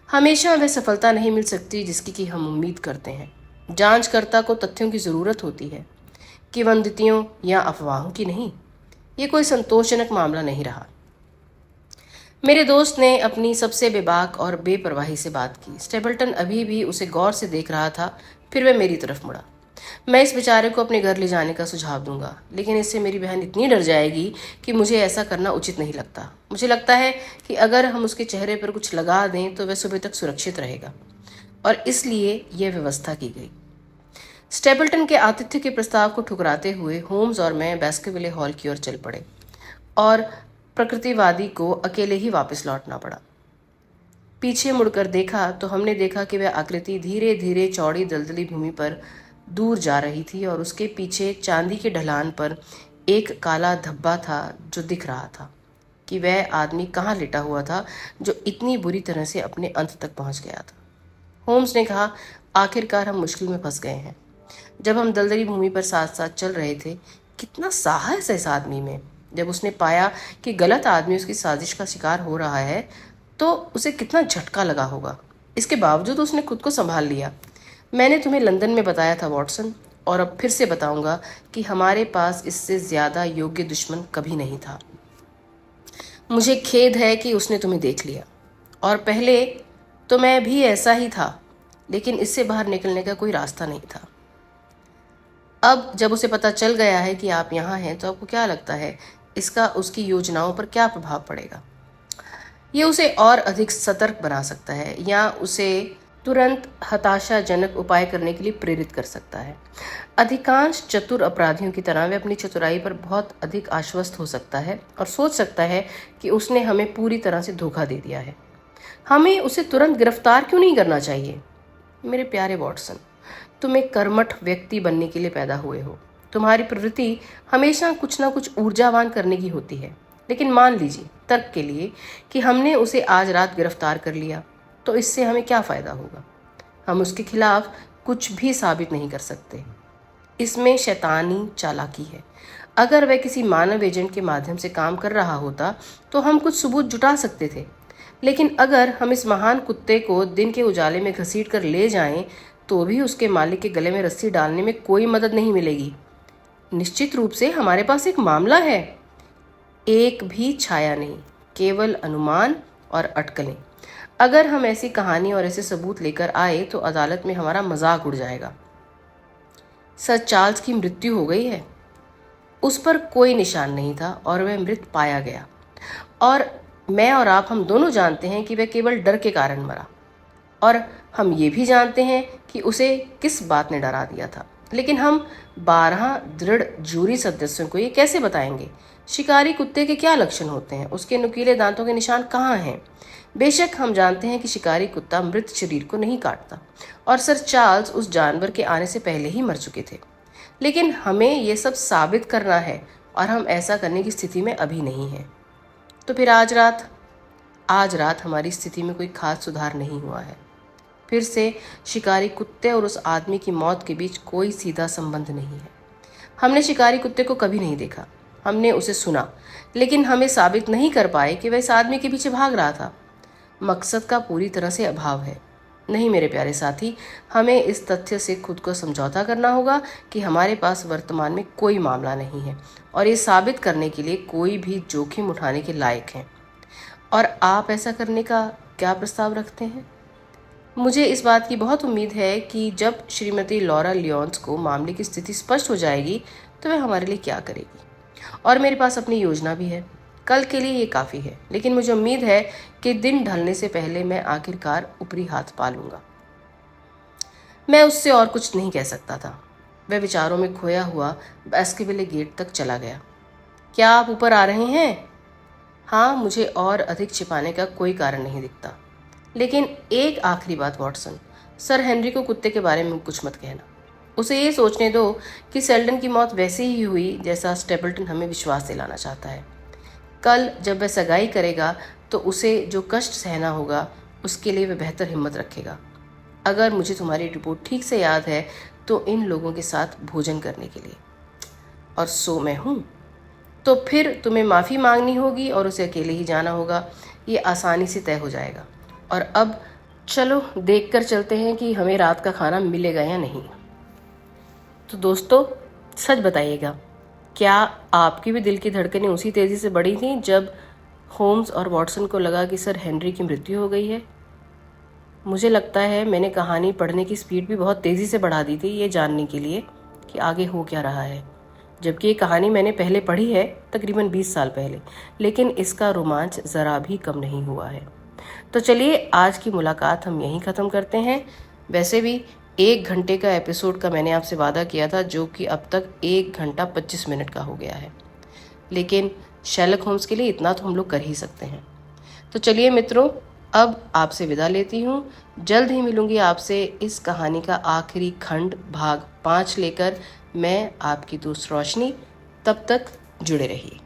हमेशा वह सफलता नहीं मिल सकती जिसकी कि हम उम्मीद करते हैं। जांचकर्ता को तथ्यों की जरूरत होती है, किंवदंतियों या अफवाहों की नहीं। ये कोई संतोषजनक मामला नहीं रहा। मेरे दोस्त ने अपनी सबसे बेबाक और बेपरवाही से बात की। स्टेपल्टन अभी भी उसे गौर से देख रहा था। फिर वह मेरी तरफ मुड़ा। मैं इस बेचारे को अपने घर ले जाने का सुझाव दूंगा, लेकिन इससे मेरी बहन इतनी डर जाएगी कि मुझे ऐसा करना उचित नहीं लगता। मुझे लगता है कि अगर हम उसके चेहरे पर कुछ लगा दें तो वह सुबह तक सुरक्षित रहेगा, और इसलिए यह व्यवस्था की गई। स्टेपल्टन के आतिथ्य के प्रस्ताव को ठुकराते हुए होम्स और मैं बास्केविले हॉल की ओर चल पड़े, और प्रकृतिवादी को अकेले ही वापस लौटना पड़ा। पीछे मुड़कर देखा तो हमने देखा कि वह आकृति धीरे धीरे चौड़ी दलदली भूमि पर दूर जा रही थी, और उसके पीछे चांदी के ढलान पर एक काला धब्बा था जो दिख रहा था कि वह आदमी कहाँ लेटा हुआ था जो इतनी बुरी तरह से अपने अंत तक पहुंच गया था। होम्स ने कहा, आखिरकार हम मुश्किल में फंस गए हैं। जब हम दलदली भूमि पर साथ साथ चल रहे थे, कितना साहस है इस आदमी में। जब उसने पाया कि गलत आदमी उसकी साजिश का शिकार हो रहा है तो उसे कितना झटका लगा होगा। इसके बावजूद उसने खुद को संभाल लिया। मैंने तुम्हें लंदन में बताया था वॉटसन, और अब फिर से बताऊंगा कि हमारे पास इससे ज्यादा योग्य दुश्मन कभी नहीं था। मुझे खेद है कि उसने तुम्हें देख लिया, और पहले तो मैं भी ऐसा ही था, लेकिन इससे बाहर निकलने का कोई रास्ता नहीं था। अब जब उसे पता चल गया है कि आप यहाँ हैं, तो आपको क्या लगता है इसका उसकी योजनाओं पर क्या प्रभाव पड़ेगा? ये उसे और अधिक सतर्क बना सकता है, या उसे तुरंत हताशाजनक उपाय करने के लिए प्रेरित कर सकता है। अधिकांश चतुर अपराधियों की तरह वह अपनी चतुराई पर बहुत अधिक आश्वस्त हो सकता है और सोच सकता है कि उसने हमें पूरी तरह से धोखा दे दिया है। हमें उसे तुरंत गिरफ्तार क्यों नहीं करना चाहिए? मेरे प्यारे वॉटसन, तुम एक कर्मठ व्यक्ति बनने के लिए पैदा हुए हो। तुम्हारी प्रवृत्ति हमेशा कुछ ना कुछ ऊर्जावान करने की होती है। लेकिन मान लीजिए तर्क के लिए कि हमने उसे आज रात गिरफ्तार कर लिया, तो इससे हमें क्या फ़ायदा होगा? हम उसके खिलाफ कुछ भी साबित नहीं कर सकते। इसमें शैतानी चालाकी है। अगर वह किसी मानव एजेंट के माध्यम से काम कर रहा होता तो हम कुछ सबूत जुटा सकते थे, लेकिन अगर हम इस महान कुत्ते को दिन के उजाले में घसीट कर ले जाएं तो भी उसके मालिक के गले में रस्सी डालने में कोई मदद नहीं मिलेगी। निश्चित रूप से हमारे पास एक मामला है। एक भी छाया नहीं, केवल अनुमान और अटकलें। अगर हम ऐसी कहानी और ऐसे सबूत लेकर आए तो अदालत में हमारा मजाक उड़ जाएगा। सर चार्ल्स की मृत्यु हो गई है। उस पर कोई निशान नहीं था और वह मृत पाया गया, और मैं और आप हम दोनों जानते हैं कि वह केवल डर के कारण मरा, और हम ये भी जानते हैं कि उसे किस बात ने डरा दिया था। लेकिन हम 12 दृढ़ जूरी सदस्यों को ये कैसे बताएंगे? शिकारी कुत्ते के क्या लक्षण होते हैं? उसके नुकीले दांतों के निशान कहाँ हैं? बेशक हम जानते हैं कि शिकारी कुत्ता मृत शरीर को नहीं काटता, और सर चार्ल्स उस जानवर के आने से पहले ही मर चुके थे। लेकिन हमें ये सब साबित करना है, और हम ऐसा करने की स्थिति में अभी नहीं हैं। तो फिर आज रात हमारी स्थिति में कोई खास सुधार नहीं हुआ है। फिर से शिकारी कुत्ते और उस आदमी की मौत के बीच कोई सीधा संबंध नहीं है। हमने शिकारी कुत्ते को कभी नहीं देखा। हमने उसे सुना, लेकिन हमें साबित नहीं कर पाए कि वह इस आदमी के पीछे भाग रहा था। मकसद का पूरी तरह से अभाव है। नहीं मेरे प्यारे साथी, हमें इस तथ्य से खुद को समझौता करना होगा कि हमारे पास वर्तमान में कोई मामला नहीं है, और ये साबित करने के लिए कोई भी जोखिम उठाने के लायक हैं। और आप ऐसा करने का क्या प्रस्ताव रखते हैं? मुझे इस बात की बहुत उम्मीद है कि जब श्रीमती लॉरा लियोन्स को मामले की स्थिति स्पष्ट हो जाएगी तो वह हमारे लिए क्या करेगी। और मेरे पास अपनी योजना भी है। कल के लिए ये काफ़ी है, लेकिन मुझे उम्मीद है कि दिन ढलने से पहले मैं आखिरकार ऊपरी हाथ पा लूंगा। मैं उससे और कुछ नहीं कह सकता था। वह विचारों में खोया हुआ बास्केविले गेट तक चला गया। क्या आप ऊपर आ रहे हैं? हाँ, मुझे और अधिक छिपाने का कोई कारण नहीं दिखता। लेकिन एक आखिरी बात वॉटसन, सर हेनरी को कुत्ते के बारे में कुछ मत कहना। उसे ये सोचने दो कि सेल्डन की मौत वैसे ही हुई जैसा स्टेपल्टन हमें विश्वास दिलाना चाहता है। कल जब वह सगाई करेगा तो उसे जो कष्ट सहना होगा उसके लिए वह बेहतर हिम्मत रखेगा। अगर मुझे तुम्हारी रिपोर्ट ठीक से याद है तो इन लोगों के साथ भोजन करने के लिए। और सो मैं हूँ, तो फिर तुम्हें माफ़ी मांगनी होगी और उसे अकेले ही जाना होगा। ये आसानी से तय हो जाएगा। और अब चलो देख कर चलते हैं कि हमें रात का खाना मिलेगा या नहीं। तो दोस्तों, सच बताइएगा, क्या आपकी भी दिल की धड़कनें उसी तेज़ी से बढ़ी थीं जब होम्स और वॉटसन को लगा कि सर हेनरी की मृत्यु हो गई है? मुझे लगता है मैंने कहानी पढ़ने की स्पीड भी बहुत तेज़ी से बढ़ा दी थी, ये जानने के लिए कि आगे हो क्या रहा है। जबकि ये कहानी मैंने पहले पढ़ी है, तकरीबन 20 साल पहले, लेकिन इसका रोमांच ज़रा भी कम नहीं हुआ है। तो चलिए आज की मुलाकात हम यहीं ख़त्म करते हैं। वैसे भी 1 घंटे का एपिसोड का मैंने आपसे वादा किया था, जो कि अब तक 1 घंटा 25 मिनट का हो गया है, लेकिन शेरलॉक होम्स के लिए इतना तो हम लोग कर ही सकते हैं। तो चलिए मित्रों, अब आपसे विदा लेती हूँ। जल्द ही मिलूंगी आपसे इस कहानी का आखिरी खंड भाग 5 लेकर। मैं आपकी दोस्त रोशनी। तब तक जुड़े रहिए।